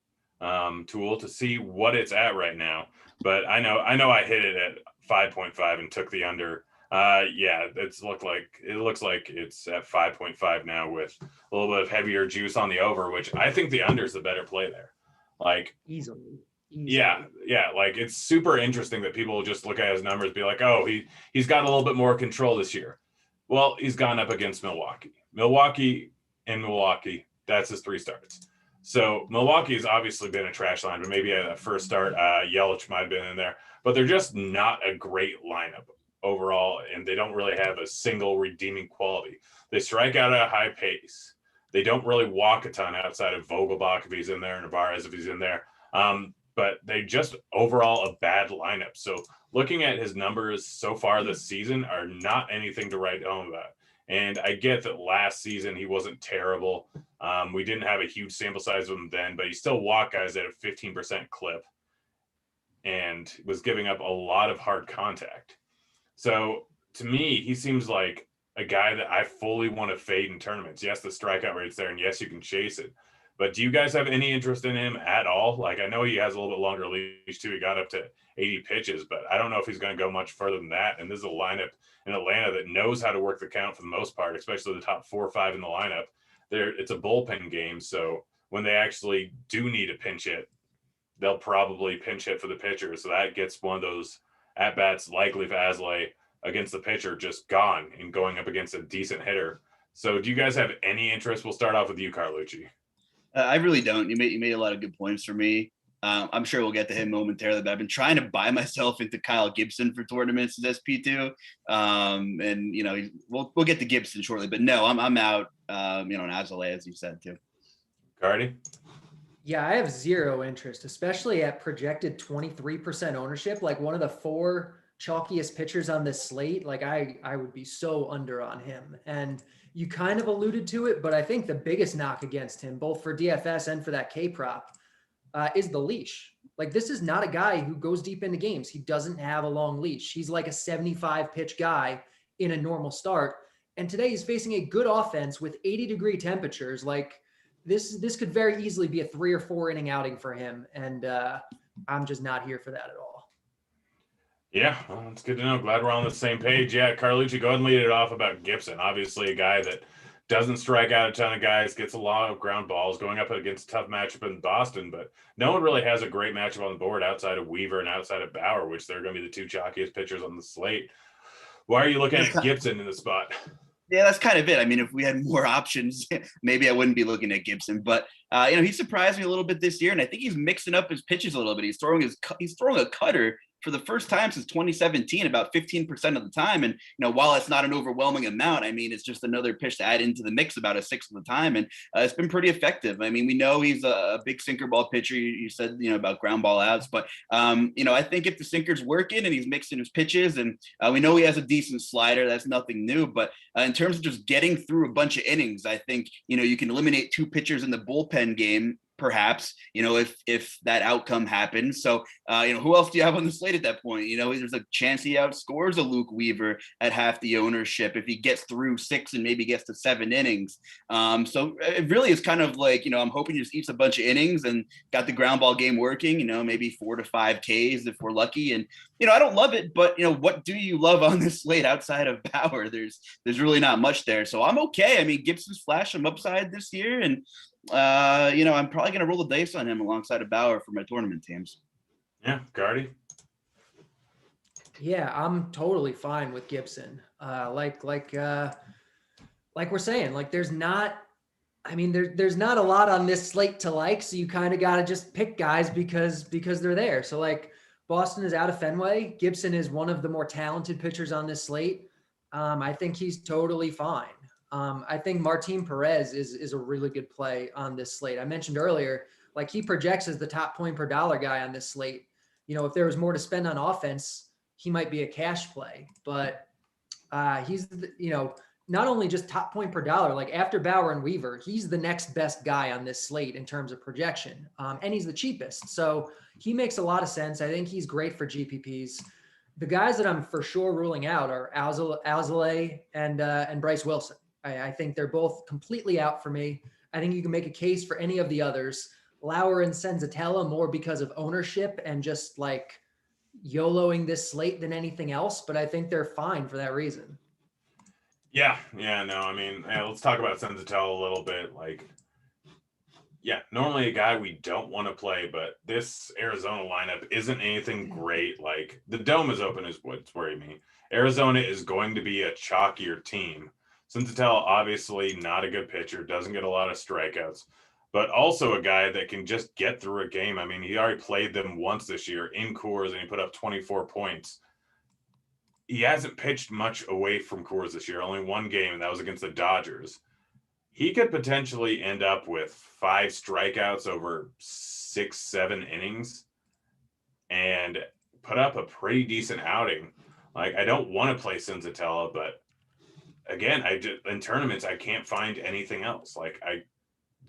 tool to see what it's at right now. But I know I hit it at 5.5 and took the under. It looks like it's at 5.5 now with a little bit of heavier juice on the over, which I think the under is the better play there. Like easily. Yeah. Like it's super interesting that people just look at his numbers and be like, oh, he's got a little bit more control this year. Well, he's gone up against Milwaukee, that's his 3 starts. So Milwaukee's obviously been a trash line, but maybe at the first start, Yelich might have been in there, but they're just not a great lineup overall, and they don't really have a single redeeming quality. They strike out at a high pace. They don't really walk a ton outside of Vogelbach if he's in there, Narvaez if he's in there. But they just overall a bad lineup. So looking at his numbers so far this season are not anything to write home about. And I get that last season he wasn't terrible. We didn't have a huge sample size of him then, but he still walked guys at a 15% clip and was giving up a lot of hard contact. So to me, he seems like a guy that I fully want to fade in tournaments. Yes, the strikeout rate's there, and yes, you can chase it. But do you guys have any interest in him at all? Like, I know he has a little bit longer leash too. He got up to 80 pitches, but I don't know if he's going to go much further than that. And this is a lineup in Atlanta that knows how to work the count for the most part, especially the top 4 or 5 in the lineup. It's a bullpen game, so when they actually do need a pinch hit, they'll probably pinch hit for the pitcher. So that gets one of those at-bats likely for Asley against the pitcher just gone and going up against a decent hitter. So do you guys have any interest? We'll start off with you, Carlucci. I really don't. You made a lot of good points for me. I'm sure we'll get to him momentarily, but I've been trying to buy myself into Kyle Gibson for tournaments as SP2. And we'll get to Gibson shortly, but no, I'm out, and Asley, as you said too. Cardi? Yeah, I have zero interest, especially at projected 23% ownership. Like one of the 4 chalkiest pitchers on this slate, like I would be so under on him. And you kind of alluded to it, but I think the biggest knock against him, both for DFS and for that K prop, is the leash. Like, this is not a guy who goes deep into games. He doesn't have a long leash. He's like a 75 pitch guy in a normal start. And today he's facing a good offense with 80-degree temperatures. Like, this could very easily be a 3 or 4 inning outing for him. And I'm just not here for that at all. Yeah, well, it's good to know. Glad we're on the same page. Yeah, Carlucci, go ahead and lead it off about Gibson. Obviously a guy that doesn't strike out a ton of guys, gets a lot of ground balls, going up against a tough matchup in Boston, but no one really has a great matchup on the board outside of Weaver and outside of Bauer, which they're going to be the two chalkiest pitchers on the slate. Why are you looking at Gibson in the spot? Yeah, that's kind of it. I mean, if we had more options, maybe I wouldn't be looking at Gibson. But he surprised me a little bit this year, and I think he's mixing up his pitches a little bit. He's throwing a cutter for the first time since 2017, about 15% of the time. And while it's not an overwhelming amount, I mean, it's just another pitch to add into the mix about a sixth of the time, and it's been pretty effective. I mean, we know he's a big sinker ball pitcher. You said about ground ball outs, but I think if the sinker's working and he's mixing his pitches, and we know he has a decent slider, that's nothing new. But in terms of just getting through a bunch of innings, I think you can eliminate 2 pitchers in the bullpen game, perhaps, if that outcome happens. So, who else do you have on the slate at that point? There's a chance he outscores a Luke Weaver at half the ownership if he gets through 6 and maybe gets to 7 innings. So it really is kind of like, I'm hoping he just eats a bunch of innings and got the ground ball game working, maybe 4 to 5 Ks if we're lucky. And, I don't love it, but, what do you love on this slate outside of Bauer? There's really not much there. So I'm okay. I mean, Gibson's flashed some upside this year, and I'm probably going to roll the dice on him alongside of Bauer for my tournament teams. Yeah, Gardy. Yeah, I'm totally fine with Gibson. Like we're saying, like there's not a lot on this slate to like, so you kind of got to just pick guys because they're there. So like Boston is out of Fenway. Gibson is one of the more talented pitchers on this slate. I think he's totally fine. I think Martin Perez is a really good play on this slate. I mentioned earlier, like he projects as the top point per dollar guy on this slate. If there was more to spend on offense, he might be a cash play, but he's, not only just top point per dollar, like after Bauer and Weaver, he's the next best guy on this slate in terms of projection. And he's the cheapest. So he makes a lot of sense. I think he's great for GPPs. The guys that I'm for sure ruling out are Alzolay and Bryce Wilson. I think they're both completely out for me. I think you can make a case for any of the others. Lauer and Senzatella more because of ownership and just like YOLOing this slate than anything else, but I think they're fine for that reason. Yeah, no, I mean, let's talk about Senzatella a little bit. Like, yeah, normally a guy we don't want to play, but this Arizona lineup isn't anything great. Like, the dome is open is what's worrying me. Arizona is going to be a chalkier team. Senzatella, obviously not a good pitcher, doesn't get a lot of strikeouts, but also a guy that can just get through a game. I mean, he already played them once this year in Coors, and he put up 24 points. He hasn't pitched much away from Coors this year, only one game, and that was against the Dodgers. He could potentially end up with 5 strikeouts over 6-7 innings and put up a pretty decent outing. Like, I don't want to play Senzatella, but again, in tournaments, I can't find anything else. Like,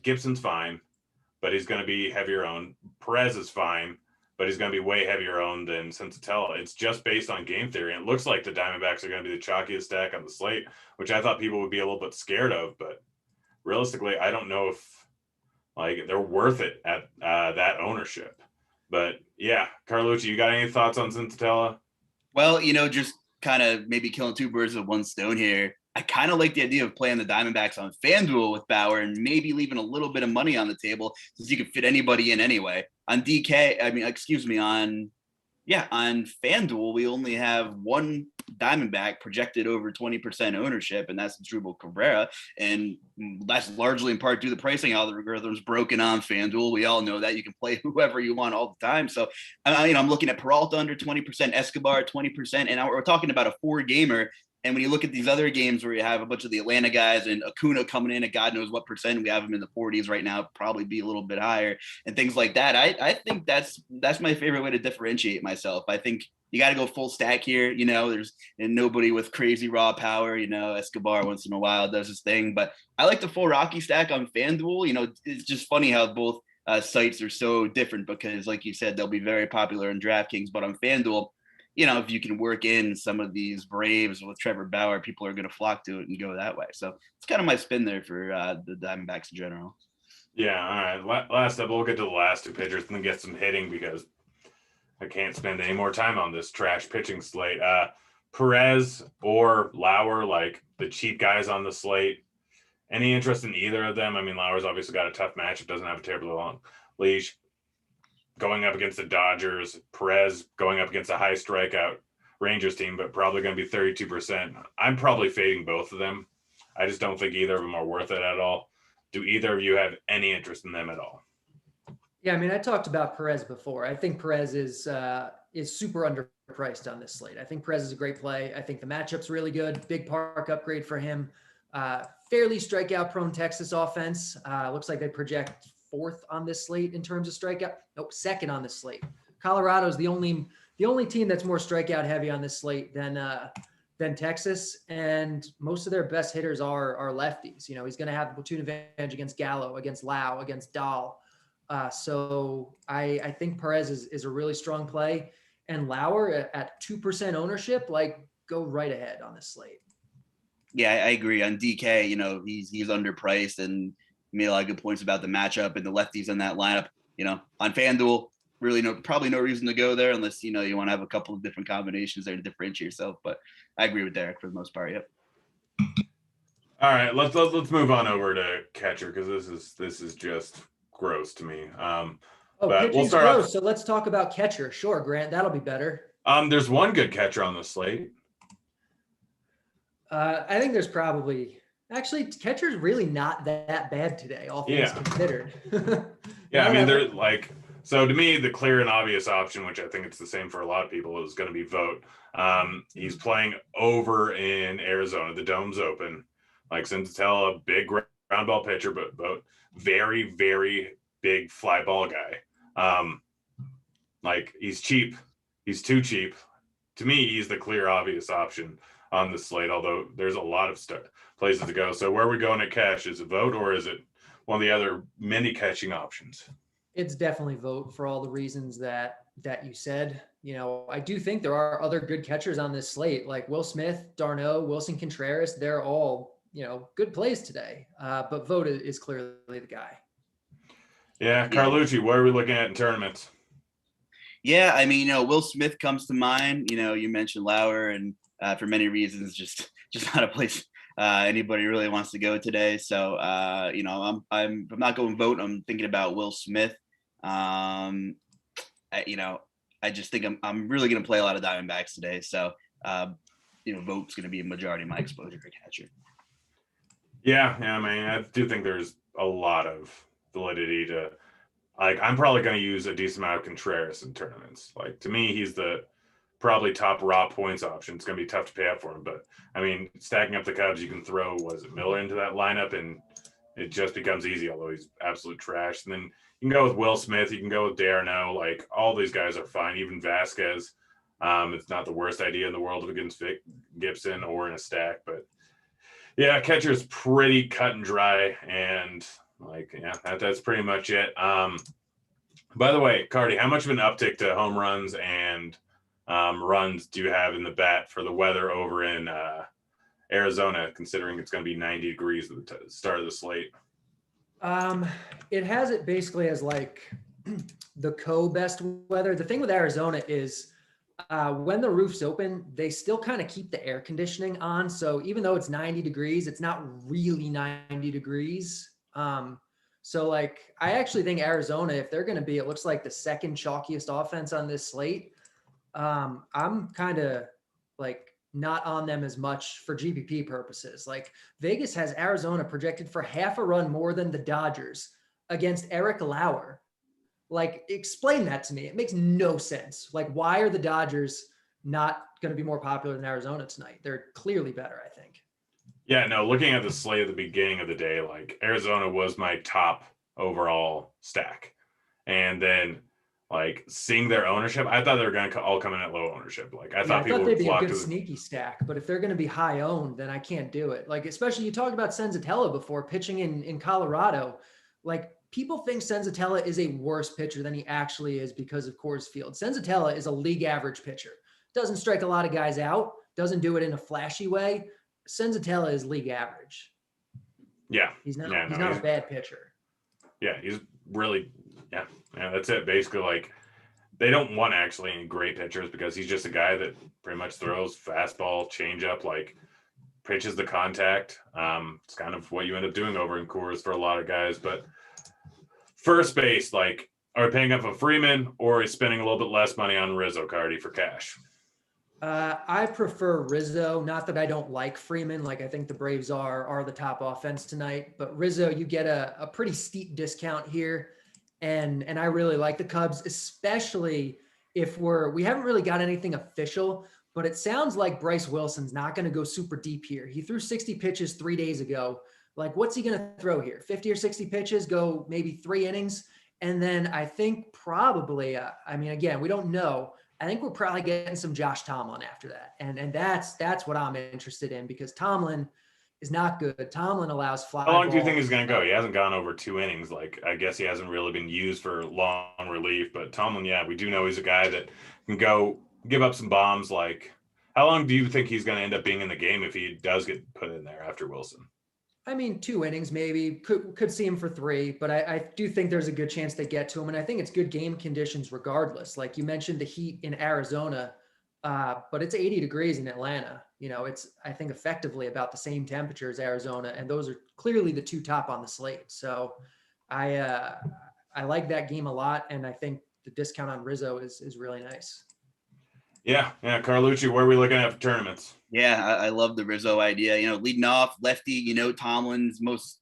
Gibson's fine, but he's going to be heavier owned. Perez is fine, but he's going to be way heavier owned than Senzatella. It's just based on game theory. And it looks like the Diamondbacks are going to be the chalkiest stack on the slate, which I thought people would be a little bit scared of. But realistically, I don't know if they're worth it at that ownership. But yeah, Carlucci, you got any thoughts on Senzatella? Well, just kind of maybe killing 2 birds with 1 stone here. I kind of like the idea of playing the Diamondbacks on FanDuel with Bauer and maybe leaving a little bit of money on the table since you could fit anybody in anyway. On on FanDuel, we only have 1 Diamondback projected over 20% ownership, and that's Drupal Cabrera. And that's largely in part due to the pricing algorithms broken on FanDuel. We all know that you can play whoever you want all the time. So, I'm looking at Peralta under 20%, Escobar at 20%, and we're talking about a 4-gamer And when you look at these other games where you have a bunch of the Atlanta guys and Acuna coming in at God knows what percent, we have him in the 40s right now, probably be a little bit higher and things like that. I think that's my favorite way to differentiate myself. I think you got to go full stack here. There's nobody with crazy raw power. Escobar once in a while does his thing, but I like the full Rocky stack on FanDuel. It's just funny how both sites are so different because, like you said, they'll be very popular in DraftKings, but on FanDuel, if you can work in some of these Braves with Trevor Bauer, people are going to flock to it and go that way. So it's kind of my spin there for the Diamondbacks in general. Yeah. All right. Last up, we'll get to the last two pitchers and then get some hitting because I can't spend any more time on this trash pitching slate. Perez or Lauer, like the cheap guys on the slate. Any interest in either of them? I mean, Lauer's obviously got a tough matchup, doesn't have a terribly long leash. Going up against the Dodgers, Perez going up against a high strikeout Rangers team, but probably going to be 32%. I'm probably fading both of them. I just don't think either of them are worth it at all. Do either of you have any interest in them at all? Yeah, I mean, I talked about Perez before. I think Perez is super underpriced on this slate. I think Perez is a great play. I think the matchup's really good. Big park upgrade for him. Fairly strikeout-prone Texas offense. Looks like they project 4th on this slate in terms of strikeout. Nope, 2nd on this slate. Colorado's the only team that's more strikeout heavy on this slate than Texas, and most of their best hitters are lefties. He's going to have the platoon advantage against Gallo, against Lau, against Dahl. So I think Perez is a really strong play, and Lauer at 2% ownership, go right ahead on this slate. Yeah, I agree on DK. He's underpriced and made a lot of good points about the matchup and the lefties in that lineup. On FanDuel, really probably no reason to go there unless you want to have a couple of different combinations there to differentiate yourself. But I agree with Derek for the most part. Yep. All right, let's move on over to catcher because this is just gross to me. But we'll start gross, so let's talk about catcher. Sure, Grant, that'll be better. There's one good catcher on the slate. I think there's probably catcher's really not that bad today, all things considered. Yeah, I mean, they're so to me, the clear and obvious option, which I think it's the same for a lot of people, is going to be Vogt. He's playing over in Arizona. The dome's open. Senzatella, a big ground ball pitcher, but Vogt, very, very big fly ball guy. He's cheap. He's too cheap. To me, he's the clear, obvious option on the slate, although there's a lot of places to go. So where are we going at cash? Is it Vogt or is it one of the other many catching options? It's definitely Vogt for all the reasons that you said. I do think there are other good catchers on this slate, like Will Smith, d'Arnaud, Wilson Contreras. They're all, good plays today. But Vogt is clearly the guy. Yeah, Carlucci, what are we looking at in tournaments? Yeah, I mean, Will Smith comes to mind. You mentioned Lauer, and for many reasons, just not a place anybody really wants to go today. So, I'm not going Vogt. I'm thinking about Will Smith. I just think I'm really going to play a lot of Diamondbacks today. So, Vogt's going to be a majority of my exposure for catcher. Yeah. I mean, I do think there's a lot of validity to. I'm probably going to use a decent amount of Contreras in tournaments. To me, he's the probably top raw points option. It's going to be tough to pay up for him, but I mean, stacking up the Cubs, you can throw Miller into that lineup, and it just becomes easy. Although he's absolute trash, and then you can go with Will Smith, you can go with d'Arnaud. All these guys are fine. Even Vasquez, it's not the worst idea in the world against Gibson or in a stack, but yeah, catcher is pretty cut and dry, and that's pretty much it. By the way, Cardi, how much of an uptick to home runs and runs do you have in the bat for the weather over in Arizona, considering it's going to be 90 degrees at the start of the slate? It has it basically as the co-best weather. The thing with Arizona is when the roof's open, they still kind of keep the air conditioning on. So even though it's 90 degrees, it's not really 90 degrees. So I actually think Arizona, if they're going to be, it looks like the second chalkiest offense on this slate. I'm kind of not on them as much for GPP purposes. Vegas has Arizona projected for half a run more than the Dodgers against Eric Lauer. Explain that to me. It makes no sense. Why are the Dodgers not going to be more popular than Arizona tonight. They're clearly better, I think. Yeah, no, looking at the slate at the beginning of the day, like Arizona was my top overall stack. And then like seeing their ownership, I thought they were going to all come in at low ownership. Like I thought people they'd would be a flock good to sneaky stack, but if they're going to be high owned, then I can't do it. Like, especially you talked about Senzatella before pitching in Colorado. Like, people think Senzatella is a worse pitcher than he actually is because of Coors Field. Senzatella is a league average pitcher. Doesn't strike a lot of guys out, doesn't do it in a flashy way. Senzatella is league average. Yeah. He's not a bad pitcher. Yeah, he's really, yeah, that's it. Basically, like, they don't want actually any great pitchers because he's just a guy that pretty much throws fastball, changeup, like, pitches the contact. It's kind of what you end up doing over in Coors for a lot of guys. But first base, like, are we paying up for Freeman or are we spending a little bit less money on Rizzo, Cardi, for cash? I prefer Rizzo. Not that I don't like Freeman. Like, I think the Braves are the top offense tonight. But Rizzo, you get a pretty steep discount here. And I really like the Cubs, especially if we haven't really got anything official, but it sounds like Bryce Wilson's not going to go super deep here. He threw 60 pitches 3 days ago. Like, what's he going to throw here? 50 or 60 pitches, go maybe 3 innings. And then I think probably, I mean, again, we don't know. I think we're probably getting some Josh Tomlin after that. And that's what I'm interested in, because Tomlin is not good. Tomlin allows fly How long do you balls. think he's going to go? He hasn't gone over 2 innings. Like, I guess he hasn't really been used for long relief. But Tomlin, yeah, we do know he's a guy that can go give up some bombs. Like, how long do you think he's going to end up being in the game if he does get put in there after Wilson? I mean, 2 innings maybe, could see him for 3, but I do think there's a good chance they get to him. And I think it's good game conditions regardless. Like you mentioned the heat in Arizona, but it's 80 degrees in Atlanta. You know, it's, I think, effectively about the same temperature as Arizona. And those are clearly the 2 top on the slate. So I like that game a lot. And I think the discount on Rizzo is really nice. Yeah. Carlucci, where are we looking at for tournaments? Yeah, I love the Rizzo idea. You know, leading off, lefty, you know, Tomlin's most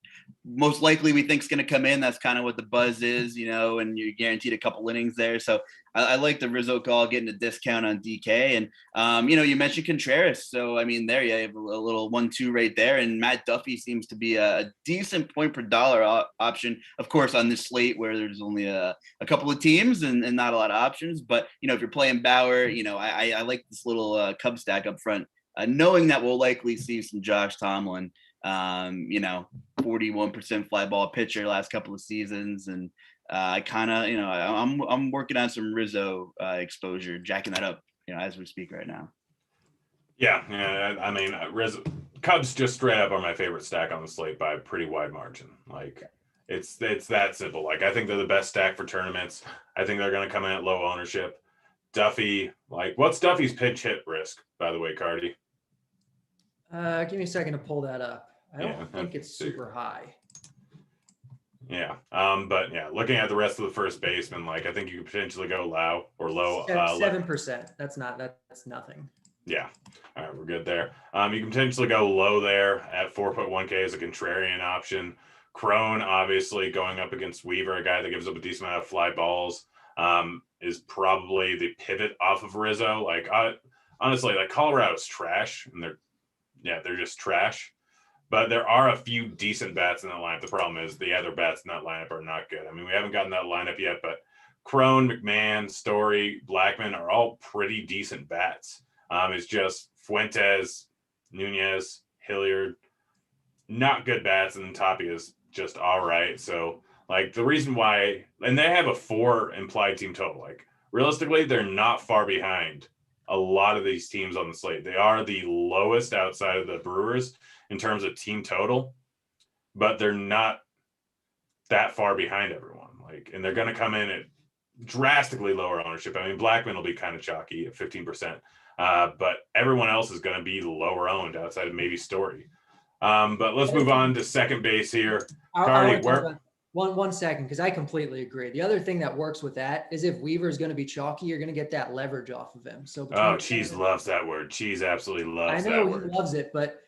likely we think is going to come in. That's kind of what the buzz is, you know, and you're guaranteed a couple innings there. So I like the Rizzo call, getting a discount on DK. And, you know, you mentioned Contreras. So, I mean, there you have a little 1-2 right there. And Matt Duffy seems to be a decent point per dollar option, of course, on this slate where there's only a couple of teams and not a lot of options. But, you know, if you're playing Bauer, you know, I like this little Cub stack up front. Knowing that we'll likely see some Josh Tomlin, you know, 41% fly ball pitcher last couple of seasons. And I kind of, you know, I'm working on some Rizzo exposure, jacking that up, you know, as we speak right now. Yeah. I mean, Rizzo, Cubs just straight up are my favorite stack on the slate by a pretty wide margin. Like, it's that simple. Like, I think they're the best stack for tournaments. I think they're going to come in at low ownership. Duffy, like, what's Duffy's pitch hit risk, by the way, Cardi? Give me a second to pull that up. I don't think it's super high. Yeah. But yeah, looking at the rest of the first baseman, like, I think you could potentially go low. 7%. That's nothing. Yeah. All right, we're good there. You can potentially go low there at 4.1K as a contrarian option. Crone, obviously, going up against Weaver, a guy that gives up a decent amount of fly balls, is probably the pivot off of Rizzo. Like, honestly, like, Colorado's trash, and they're just trash. But there are a few decent bats in that lineup. The problem is the other bats in that lineup are not good. I mean, we haven't gotten that lineup yet, but Crone, McMahon, Story, Blackman are all pretty decent bats. It's just Fuentes, Nunez, Hilliard, not good bats, and then Tapia is just all right. So, like, the reason why, and they have a 4 implied team total. Like, realistically, they're not far behind a lot of these teams on the slate. They are the lowest outside of the Brewers in terms of team total, but they're not that far behind everyone. Like, and they're going to come in at drastically lower ownership. I mean, Blackman will be kind of chalky at 15%, but everyone else is going to be lower owned outside of maybe Story. But let's move on to second base here. Cardi, One second, because I completely agree. The other thing that works with that is if Weaver is going to be chalky, you're going to get that leverage off of him. So Cheese loves that word. Cheese absolutely loves that word. I know he loves it, but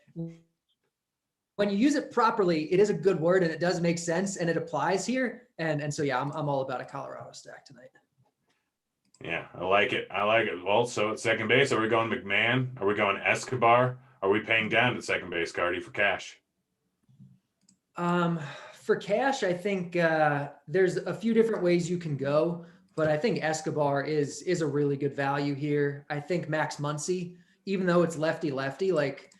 when you use it properly, it is a good word and it does make sense and it applies here. And so, yeah, I'm all about a Colorado stack tonight. Yeah, I like it. Well, so at second base, are we going McMahon? Are we going Escobar? Are we paying down to second base, Cardi, for cash? For cash, I think there's a few different ways you can go, but I think Escobar is a really good value here. I think Max Muncy, even though it's lefty, like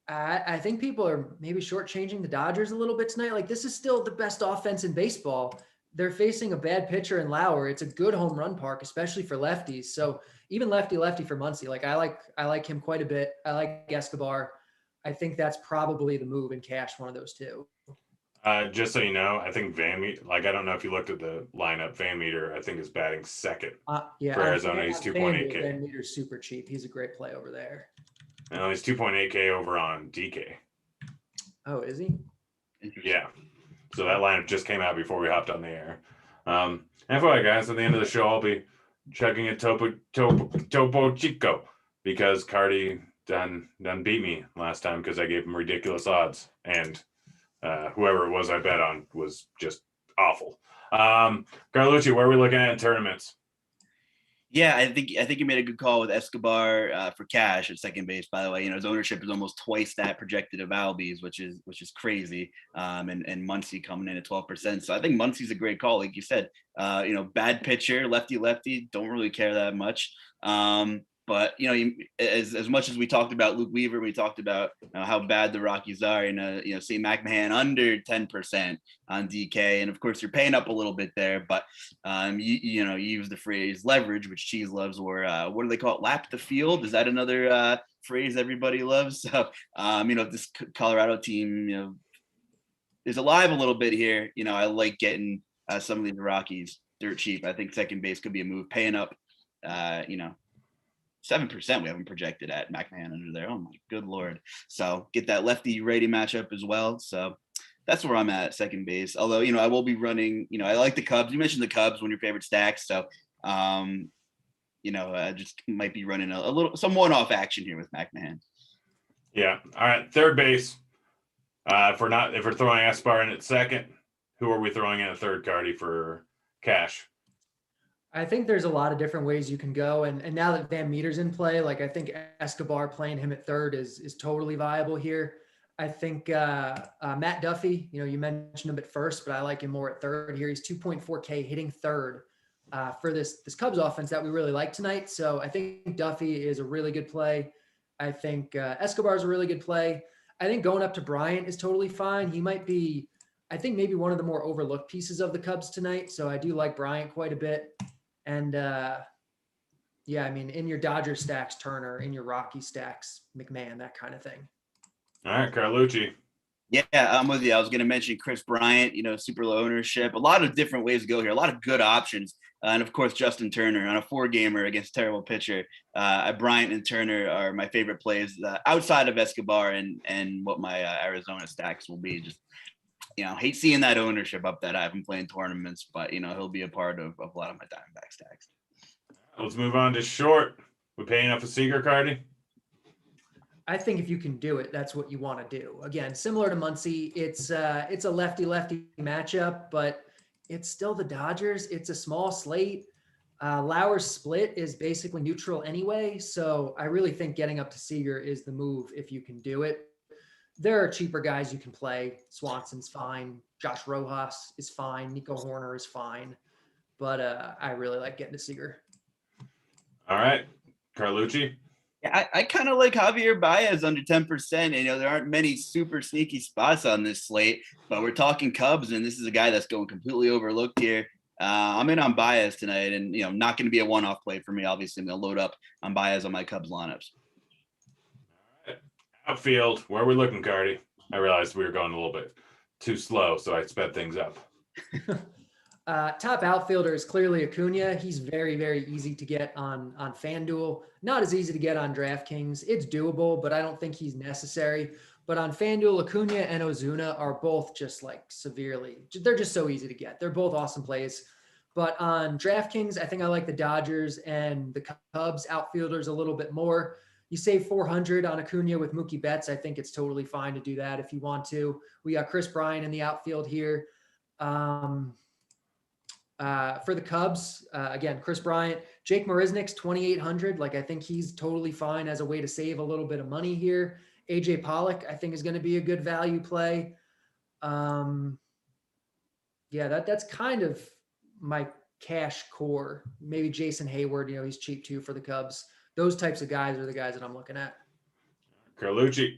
I think people are maybe shortchanging the Dodgers a little bit tonight. Like this is still the best offense in baseball. They're facing a bad pitcher in Lauer. It's a good home run park, especially for lefties. So even lefty for Muncy. Like I like him quite a bit. I like Escobar. I think that's probably the move in cash, one of those two. Just so you know, I think I don't know if you looked at the lineup. Van Meter, I think, is batting second. Yeah, for Arizona. He's 2.8K. Van Meter's super cheap. He's a great play over there. And he's 2.8K over on DK. Oh, is he? Yeah. So that lineup just came out before we hopped on the air. And FYI, guys, at the end of the show, I'll be checking a Topo Chico because Cardi done beat me last time because I gave him ridiculous odds. And whoever it was I bet on was just awful. Carlucci, where are we looking at in tournaments? Yeah, I think you made a good call with Escobar for cash at second base. By the way, his ownership is almost twice that projected of Albies, which is crazy. And Muncy coming in at 12%. So I think Muncy's a great call, like you said. Bad pitcher, lefty, don't really care that much. But as much as we talked about Luke Weaver, we talked about how bad the Rockies are, seeing McMahon under 10% on DK, and of course you're paying up a little bit there. But you use the phrase leverage, which Cheese loves, or what do they call it? Lap the field. Is that another phrase everybody loves? So this Colorado team is alive a little bit here. I like getting some of these Rockies dirt cheap. I think second base could be a move, paying up. 7% we haven't projected at McMahon under there. Oh my good Lord. So get that lefty righty matchup as well. So that's where I'm at second base. Although, I will be running, I like the Cubs. You mentioned the Cubs, one of your favorite stacks. So, I just might be running some one-off action here with McMahon. Yeah. All right. Third base. If we're throwing Escobar in at second, who are we throwing in at third, Cardi, for cash? I think there's a lot of different ways you can go. And now that Van Meter's in play, like I think Escobar playing him at third is totally viable here. I think Matt Duffy, you mentioned him at first, but I like him more at third here. He's 2.4K hitting third for this Cubs offense that we really like tonight. So I think Duffy is a really good play. I think Escobar is a really good play. I think going up to Bryant is totally fine. He might be, I think, maybe one of the more overlooked pieces of the Cubs tonight. So I do like Bryant quite a bit. And in your Dodger stacks, Turner, in your Rocky stacks, McMahon, that kind of thing. All right, Carlucci. Yeah, I'm with you. I was going to mention Chris Bryant, super low ownership, a lot of different ways to go here, a lot of good options. And of course, Justin Turner on a 4-gamer against a terrible pitcher. Bryant and Turner are my favorite plays outside of Escobar and what my Arizona stacks will be. Just, hate seeing that ownership up that I haven't played tournaments, but, he'll be a part of a lot of my Diamondback stacks. Let's move on to short. We're paying up a Seager, Cardi? I think if you can do it, that's what you want to do. Again, similar to Muncy, it's a lefty matchup, but it's still the Dodgers. It's a small slate. Lauer's split is basically neutral anyway, so I really think getting up to Seager is the move if you can do it. There are cheaper guys you can play. Swanson's fine. Josh Rojas is fine. Nico Horner is fine. But I really like getting to Seager. All right. Carlucci? Yeah, I kind of like Javier Baez under 10%. There aren't many super sneaky spots on this slate, but we're talking Cubs, and this is a guy that's going completely overlooked here. I'm in on Baez tonight, and not going to be a one-off play for me. Obviously, I'm going to load up on Baez on my Cubs lineups. All right. Outfield, where are we looking, Cardi? I realized we were going a little bit too slow, so I sped things up. Top outfielder is clearly Acuna. He's very, very easy to get on FanDuel. Not as easy to get on DraftKings. It's doable, but I don't think he's necessary. But on FanDuel, Acuna and Ozuna are both just like they're just so easy to get. They're both awesome plays. But on DraftKings, I think I like the Dodgers and the Cubs outfielders a little bit more. You save $400 on Acuna with Mookie Betts. I think it's totally fine to do that if you want to. We got Chris Bryant in the outfield here. For the Cubs, again, Chris Bryant, Jake Marisnick's 2,800. Like, I think he's totally fine as a way to save a little bit of money here. AJ Pollock, I think, is going to be a good value play. Yeah, that's kind of my cash core. Maybe Jason Hayward, he's cheap too for the Cubs. Those types of guys are the guys that I'm looking at. Carlucci.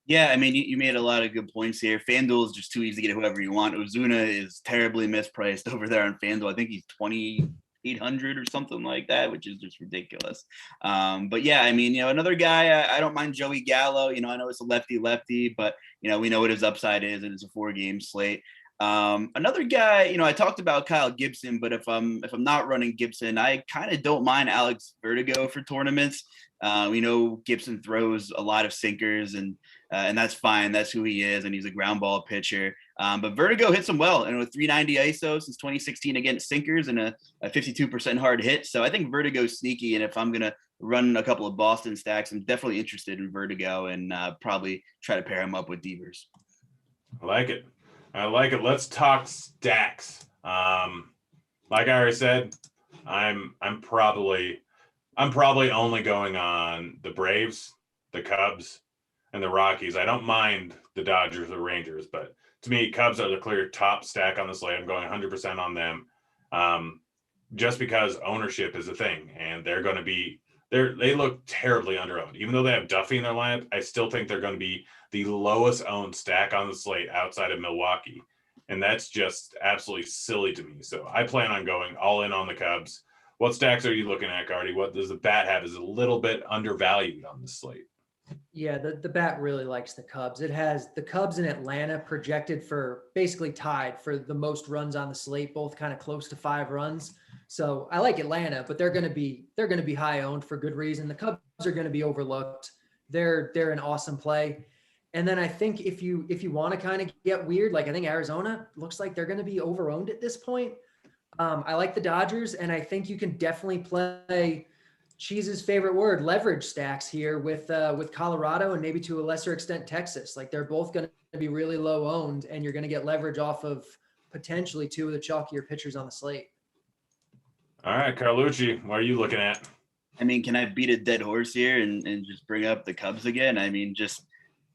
Yeah, I mean, you made a lot of good points here. FanDuel is just too easy to get whoever you want. Ozuna is terribly mispriced over there on FanDuel. I think he's 2,800 or something like that, which is just ridiculous. But yeah, I mean, another guy, I don't mind Joey Gallo. I know it's a lefty, but we know what his upside is, and it's a 4-game slate. Another guy, I talked about Kyle Gibson, but if I'm not running Gibson, I kind of don't mind Alex Vertigo for tournaments. We know Gibson throws a lot of sinkers, and that's fine. That's who he is, and he's a ground ball pitcher. But Vertigo hits him well, and with 390 ISO since 2016 against sinkers and a 52% hard hit. So I think Vertigo's sneaky, and if I'm gonna run a couple of Boston stacks, I'm definitely interested in Vertigo, and probably try to pair him up with Devers. I like it. Let's talk stacks. Like I already said, I'm probably only going on the Braves, the Cubs, and the Rockies. I don't mind the Dodgers or Rangers, but to me, Cubs are the clear top stack on the slate. I'm going 100% on them, just because ownership is a thing, and they look terribly underowned. Even though they have Duffy in their lineup, I still think they're going to be the lowest owned stack on the slate outside of Milwaukee. And that's just absolutely silly to me. So I plan on going all in on the Cubs. What stacks are you looking at, Gardy? What does the bat have? Is a little bit undervalued on the slate? Yeah, the bat really likes the Cubs. It has the Cubs in Atlanta projected for basically tied for the most runs on the slate, both kind of close to 5 runs. So I like Atlanta, but they're going to be high owned for good reason. The Cubs are going to be overlooked. They're an awesome play. And then I think if you want to kind of get weird, like I think Arizona looks like they're going to be over-owned at this point. I like the Dodgers, and I think you can definitely play Cheese's favorite word, leverage stacks here with Colorado and maybe to a lesser extent Texas. Like they're both going to be really low owned, and you're going to get leverage off of potentially 2 of the chalkier pitchers on the slate. All right, Carlucci, what are you looking at? I mean, can I beat a dead horse here and just bring up the Cubs again? I mean, just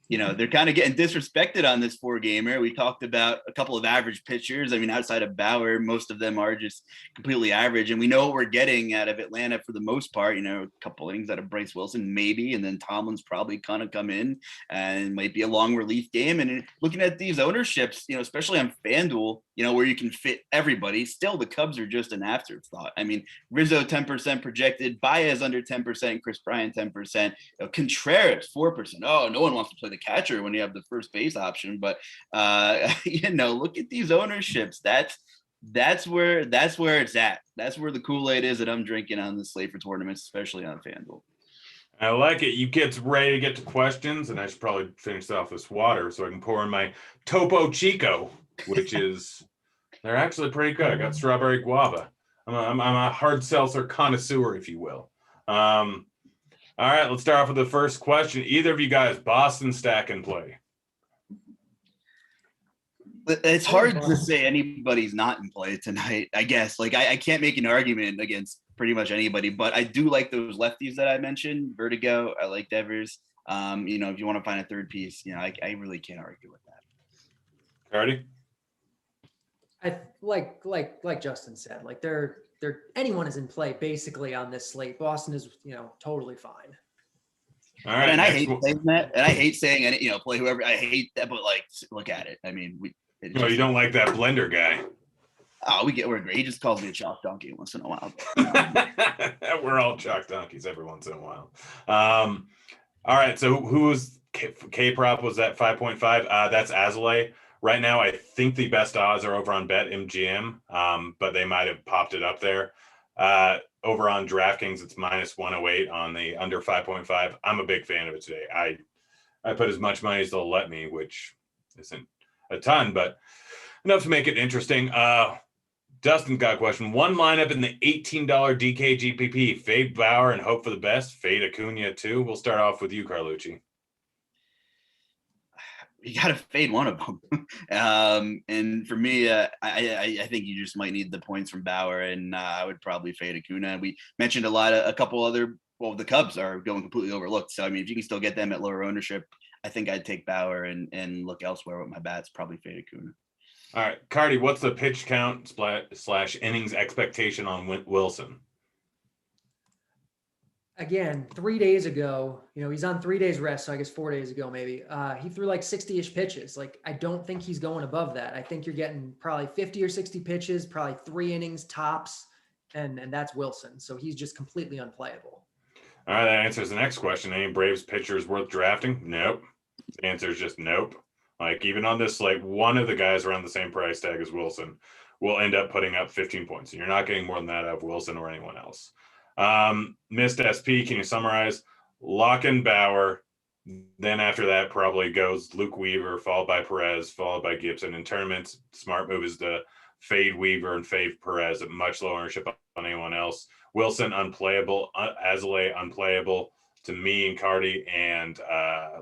they're kind of getting disrespected on this 4-gamer. We talked about a couple of average pitchers. I mean, outside of Bauer, most of them are just completely average. And we know what we're getting out of Atlanta for the most part, a couple innings out of Bryce Wilson, maybe. And then Tomlin's probably kind of come in and might be a long relief game. And looking at these ownerships, especially on FanDuel, where you can fit everybody, still the Cubs are just an afterthought. I mean, Rizzo 10% projected, Baez under 10%, Chris Bryant 10%, Contreras 4%. Oh, no one wants to play the catcher when you have the first base option, but look at these ownerships. That's where it's at. That's where the Kool-Aid is that I'm drinking on the slate for tournaments, especially on FanDuel. I like it. You get ready to get to questions, and I should probably finish off this water so I can pour in my Topo Chico, which is they're actually pretty good. I got strawberry guava. I'm a hard seltzer connoisseur, if you will. All right, let's start off with the first question. Either of you guys, Boston stack and play? It's hard to say anybody's not in play tonight, I guess. Like, I can't make an argument against pretty much anybody, but I do like those lefties that I mentioned. Vertigo, I like Devers. If you want to find a third piece, I really can't argue with that. Cardi? I like Justin said, like anyone is in play basically on this slate. Boston is, totally fine. All right. And I hate saying that. And I hate saying, play whoever. I hate that, but look at it. I mean, you don't like that blender guy. Oh, we're great. He just calls me a chalk donkey once in a while. We're all chalk donkeys every once in a while. All right. So who was K-prop was that 5.5? That's Azalea. Right now, I think the best odds are over on BetMGM, but they might have popped it up there. Over on DraftKings, it's -108 on the under 5.5. I'm a big fan of it today. I put as much money as they'll let me, which isn't a ton, but enough to make it interesting. Dustin got a question. One lineup in the $18 DK GPP, fade Bauer and hope for the best, fade Acuna too. We'll start off with you, Carlucci. you got to fade one of them. And for me, I think you just might need the points from Bauer, and I would probably fade Acuna. We mentioned a couple other. Well, the Cubs are going completely overlooked. So I mean, if you can still get them at lower ownership, I think I'd take Bauer and look elsewhere with my bats. Probably fade Acuna. All right, Cardi, what's the pitch count / innings expectation on Wilson? Again, 3 days ago, he's on 3 days rest. So I guess 4 days ago, maybe he threw like 60-ish pitches. Like, I don't think he's going above that. I think you're getting probably 50 or 60 pitches, probably 3 innings tops. And that's Wilson. So he's just completely unplayable. All right, that answers the next question. Any Braves pitchers worth drafting? Nope. The answer is just nope. Like, even on this slate, one of the guys around the same price tag as Wilson will end up putting up 15 points. And you're not getting more than that out of Wilson or anyone else. Missed SP, can you summarize? Lock in Bauer. Then after that probably goes Luke Weaver, followed by Perez, followed by Gibson. In tournaments, smart move is to fade Weaver and fade Perez at much lower ownership on anyone else. Wilson, unplayable. Azalea, unplayable to me and Cardi. And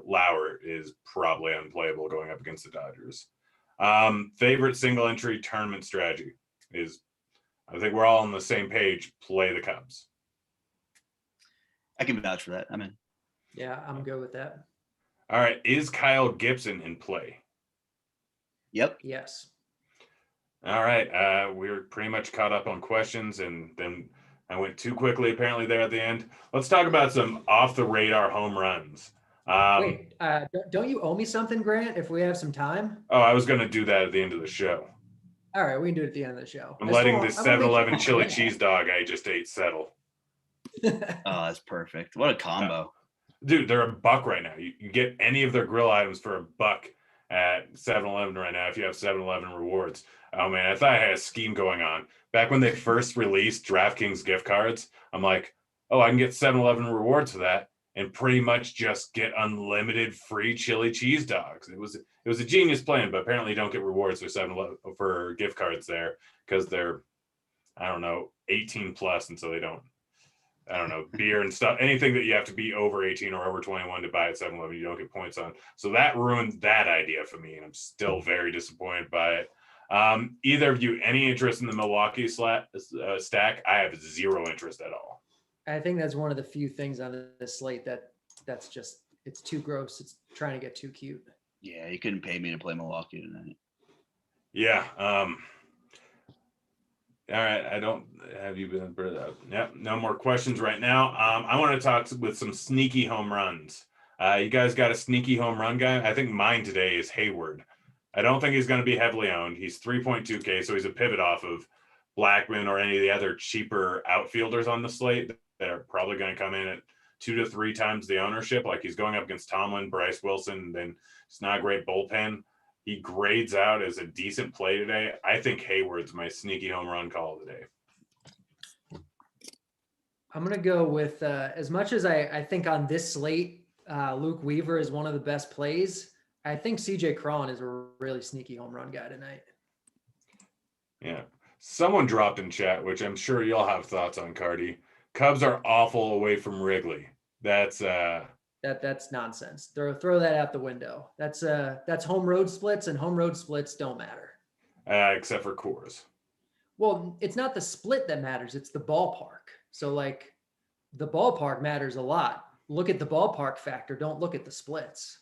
Lauer is probably unplayable going up against the Dodgers. Favorite single entry tournament strategy is, I think we're all on the same page, play the Cubs. I can vouch for that. I'm in. Yeah, I'm good with that. All right. Is Kyle Gibson in play? Yep. Yes. All right. We're pretty much caught up on questions, and then I went too quickly apparently there at the end. Let's talk about some off the radar home runs. Wait, don't you owe me something, Grant, if we have some time? Oh, I was going to do that at the end of the show. All right, we can do it at the end of the show. I'm letting this 7-Eleven chili cheese dog I just ate settle. Oh, that's perfect. What a combo. Dude, they're $1 right now. You get any of their grill items for $1 at 7-Eleven right now if you have 7-Eleven rewards. Oh, man, I thought I had a scheme going on. Back when they first released DraftKings gift cards, I'm like, oh, I can get 7-Eleven rewards for that and pretty much just get unlimited free chili cheese dogs. It was a genius plan, but apparently you don't get rewards for 7-Eleven for gift cards there because they're, I don't know, 18 plus, and so they don't, I don't know, beer and stuff, anything that you have to be over 18 or over 21 to buy at 7-Eleven, you don't get points on. So that ruined that idea for me, and I'm still very disappointed by it. Either of you, any interest in the Milwaukee stack? I have zero interest at all. I think that's one of the few things on this slate that's just, it's too gross. It's trying to get too cute. Yeah, you couldn't pay me to play Milwaukee tonight. Yeah. All right. I don't have you been. Yep. No more questions right now. I want to talk with some sneaky home runs. You guys got a sneaky home run guy? I think mine today is Hayward. I don't think he's going to be heavily owned. He's 3.2K, so he's a pivot off of Blackman or any of the other cheaper outfielders on the slate that are probably going to come in at 2 to 3 times the ownership. Like, he's going up against Tomlin, Bryce Wilson, and then it's not a great bullpen. He grades out as a decent play today. I think Hayward's my sneaky home run call today. I'm going to go with, as much as I think on this slate, Luke Weaver is one of the best plays, I think CJ Cron is a really sneaky home run guy tonight. Yeah. Someone dropped in chat, which I'm sure you'll have thoughts on, Cardi. Cubs are awful away from Wrigley. That's nonsense. Throw that out the window. That's home road splits, and home road splits don't matter. Except for Coors. Well, it's not the split that matters. It's the ballpark. So, like, the ballpark matters a lot. Look at the ballpark factor. Don't look at the splits.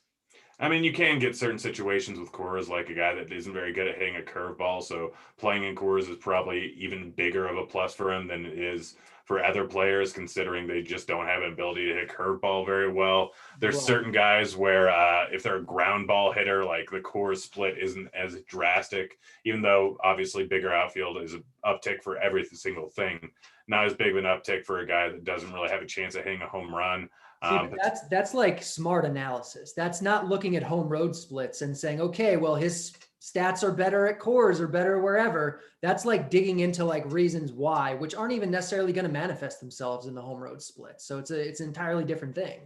I mean, you can get certain situations with Coors, like a guy that isn't very good at hitting a curveball. So playing in Coors is probably even bigger of a plus for him than it is for other players, considering they just don't have an ability to hit curveball very well. There's certain guys where if they're a ground ball hitter, like the Coors split isn't as drastic, even though obviously bigger outfield is an uptick for every single thing. Not as big of an uptick for a guy that doesn't really have a chance at hitting a home run. That's like smart analysis. That's not looking at home road splits and saying, okay, well, his stats are better at Coors or better wherever. That's like digging into like reasons why, which aren't even necessarily going to manifest themselves in the home road split. So it's an entirely different thing.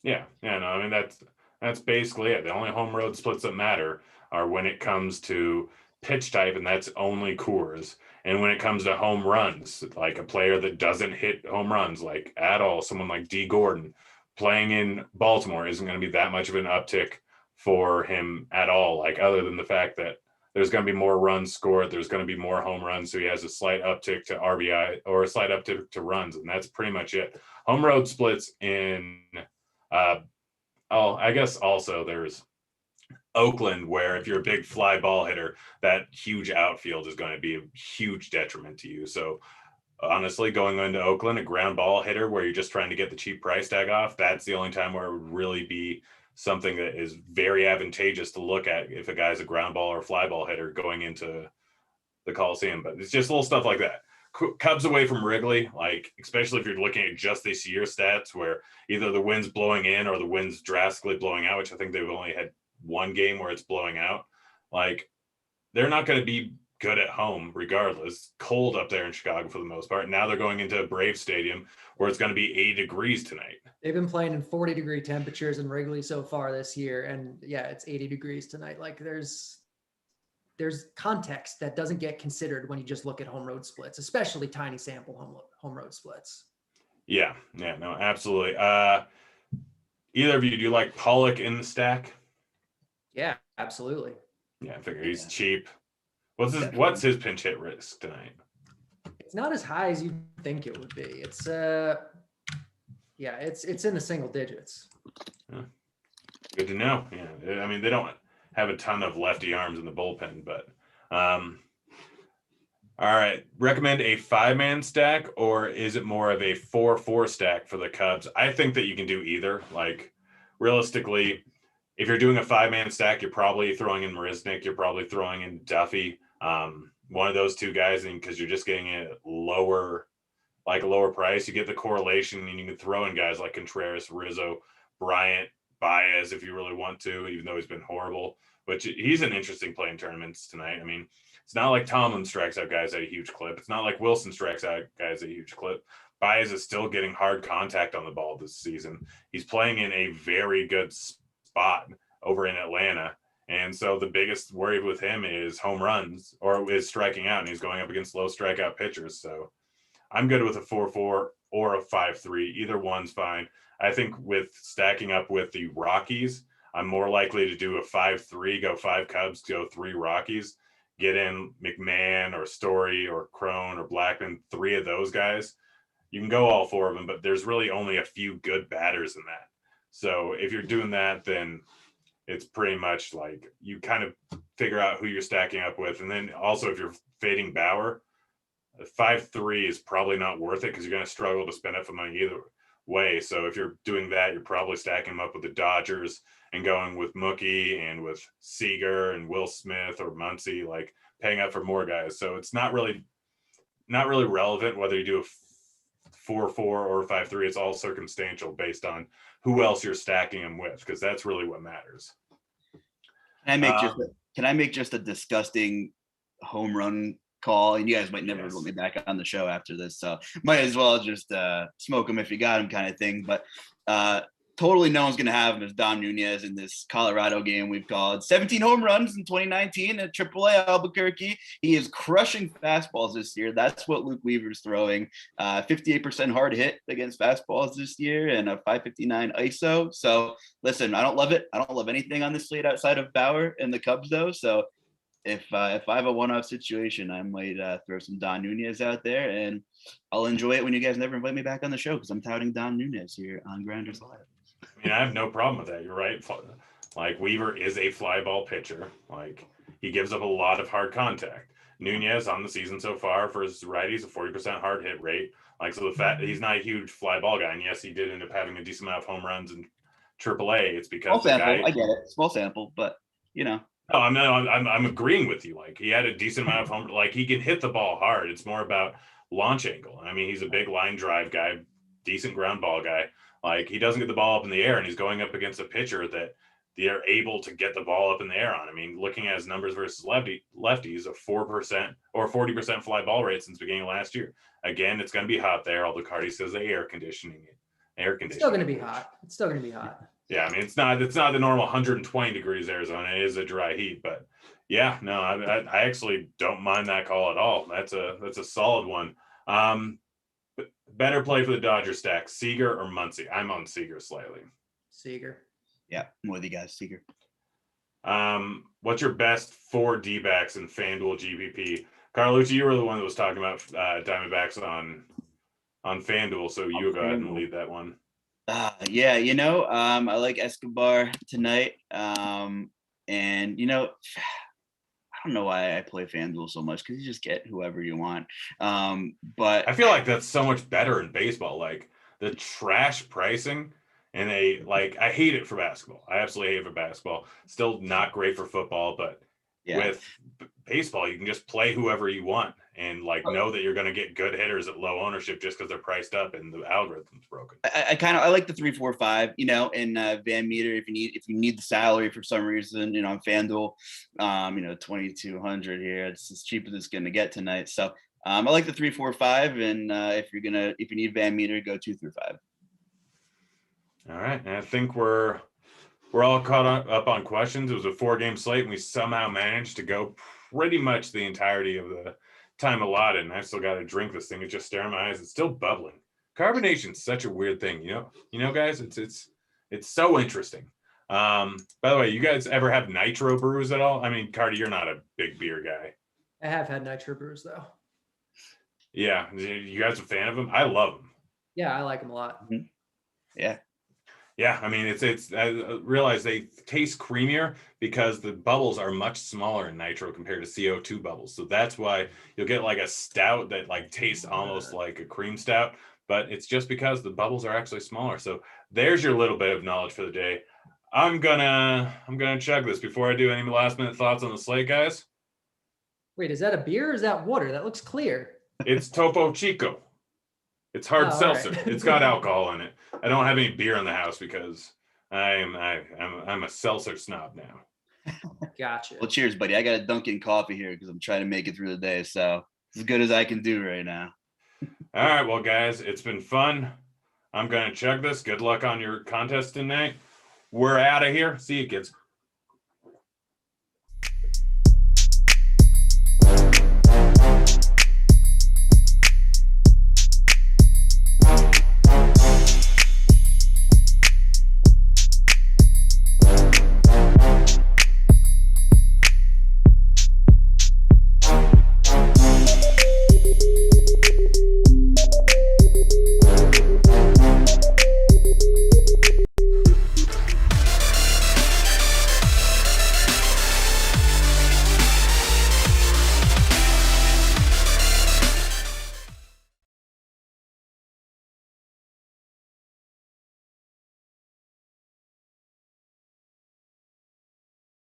Yeah. No, I mean, that's basically it. The only home road splits that matter are when it comes to pitch type, and that's only Coors. And when it comes to home runs, like a player that doesn't hit home runs like at all, someone like D. Gordon, playing in Baltimore isn't going to be that much of an uptick for him at all. Like other than the fact that there's going to be more runs scored, there's going to be more home runs, so he has a slight uptick to RBI or a slight uptick to runs, and that's pretty much it. Home road splits in. I guess also there's Oakland, where if you're a big fly ball hitter, that huge outfield is going to be a huge detriment to you. So honestly, going into Oakland, a ground ball hitter where you're just trying to get the cheap price tag off, that's the only time where it would really be something that is very advantageous to look at if a guy's a ground ball or fly ball hitter going into the Coliseum. But it's just little stuff like that. Cubs away from Wrigley, like especially if you're looking at just this year's stats where either the wind's blowing in or the wind's drastically blowing out, which I think they've only had one game where it's blowing out. Like they're not going to be good at home regardless. Cold up there in Chicago for the most part. Now they're going into a Brave Stadium where it's going to be 80 degrees tonight. They've been playing in 40-degree temperatures in Wrigley so far this year, and yeah, it's 80 degrees tonight. Like there's context that doesn't get considered when you just look at home road splits, especially tiny sample home road splits. Yeah, no, absolutely. Either of you, do you like Pollock in the stack? Yeah, absolutely. Yeah, I figure he's cheap. What's his pinch hit risk tonight? It's not as high as you think it would be. It's it's in the single digits. Yeah. Good to know. Yeah, I mean they don't have a ton of lefty arms in the bullpen, but all right. Recommend a 5-man stack, or is it more of a 4-4 stack for the Cubs? I think that you can do either. Like realistically, if you're doing a 5-man stack, you're probably throwing in Marisnik, you're probably throwing in Duffy, one of those two guys, and because you're just getting a lower price, you get the correlation, and you can throw in guys like Contreras, Rizzo, Bryant, Baez if you really want to, even though he's been horrible. But he's an interesting play in tournaments tonight. I mean, it's not like Tomlin strikes out guys at a huge clip. It's not like Wilson strikes out guys at a huge clip. Baez is still getting hard contact on the ball this season. He's playing in a very good spot over in Atlanta. And so the biggest worry with him is home runs or is striking out, and he's going up against low strikeout pitchers. So I'm good with a 4-4 or a 5-3. Either one's fine. I think with stacking up with the Rockies, I'm more likely to do a 5-3, go 5 Cubs, go 3 Rockies, get in McMahon or Story or Crone or Blackman, 3 of those guys. You can go all 4 of them, but there's really only a few good batters in that. So if you're doing that, then it's pretty much like you kind of figure out who you're stacking up with. And then also if you're fading Bauer, 5-3 is probably not worth it because you're going to struggle to spend up for money either way. So if you're doing that, you're probably stacking them up with the Dodgers and going with Mookie and with Seager and Will Smith or Muncy, like paying up for more guys. So it's not really relevant whether you do a 4-4 or a 5-3. It's all circumstantial based on who else you're stacking them with, because that's really what matters. Can I make just a disgusting home run call? And you guys might never let me back on the show after this, so might as well just smoke them if you got them kind of thing. But totally no one's going to have him as Dom Nunez in this Colorado game we've called. 17 home runs in 2019 at AAA Albuquerque. He is crushing fastballs this year. That's what Luke Weaver's throwing. 58% hard hit against fastballs this year and a 559 ISO. So listen, I don't love it. I don't love anything on this slate outside of Bauer and the Cubs though. So if I have a one-off situation, I might throw some Don Nunez out there, and I'll enjoy it when you guys never invite me back on the show because I'm touting Don Nunez here on Grinderslive. I mean, I have no problem with that. You're right. Like Weaver is a fly ball pitcher. Like he gives up a lot of hard contact. Nunez on the season so far for his righties, a 40% hard hit rate. Like, so the fact that he's not a huge fly ball guy, and yes, he did end up having a decent amount of home runs in AAA. It's because small sample. I get it, small sample, but you know. No, I'm agreeing with you. Like he had a decent amount of home. Like he can hit the ball hard. It's more about launch angle. I mean, he's a big line drive guy, decent ground ball guy. Like he doesn't get the ball up in the air, and he's going up against a pitcher that they are able to get the ball up in the air on. I mean, looking at his numbers versus lefties, a 4% or 40% fly ball rate since the beginning of last year. Again, it's going to be hot there. Although Cardi says they air conditioning it. It's still going to be hot. Yeah, I mean, it's not the normal 120 degrees Arizona. It is a dry heat, but yeah, no, I actually don't mind that call at all. That's a solid one. Better play for the Dodgers stack, Seager or Muncy? I'm on Seager slightly. Seager. Yeah, I'm with you guys, Seager. What's your best 4 D-backs in FanDuel GPP? Carlucci, you were the one that was talking about Diamondbacks on FanDuel, so you go ahead and lead that one. Yeah, I like Escobar tonight. And I don't know why I play FanDuel so much because you just get whoever you want. But I feel like that's so much better in baseball. Like the trash pricing, and I hate it for basketball. I absolutely hate it for basketball. Still not great for football, but with baseball, you can just play whoever you want and know that you're going to get good hitters at low ownership just because they're priced up and the algorithm's broken. I like the 3-4-5, and Van Meter if you need the salary for some reason, on FanDuel, 2,200 here. It's as cheap as it's going to get tonight. So I like the 3-4-5, and if you need Van Meter, go 2-5. All right, and I think we're all caught up on questions. It was a 4-game slate, and we somehow managed to go pretty much the entirety of the time allotted. And I still got to drink this thing. It's just staring in my eyes. It's still bubbling. Carbonation's such a weird thing, guys. It's so interesting. By the way, you guys ever have nitro brews at all? I mean, Cardi, you're not a big beer guy. I have had nitro brews though. Yeah, you guys a fan of them? I love them. Yeah, I like them a lot. Mm-hmm. Yeah. Yeah, I mean, it's. I realize they taste creamier because the bubbles are much smaller in nitro compared to CO2 bubbles. So that's why you'll get a stout that tastes almost like a cream stout, but it's just because the bubbles are actually smaller. So there's your little bit of knowledge for the day. I'm gonna chug this before I do any last minute thoughts on the slate, guys. Wait, is that a beer or is that water? That looks clear. It's Topo Chico. It's hard seltzer. Right. It's got alcohol in it. I don't have any beer in the house because I'm a seltzer snob now. Gotcha. Well, cheers, buddy. I got a Dunkin' coffee here because I'm trying to make it through the day. So it's as good as I can do right now. All right, well, guys, it's been fun. I'm gonna chug this. Good luck on your contest tonight. We're out of here. See you, kids.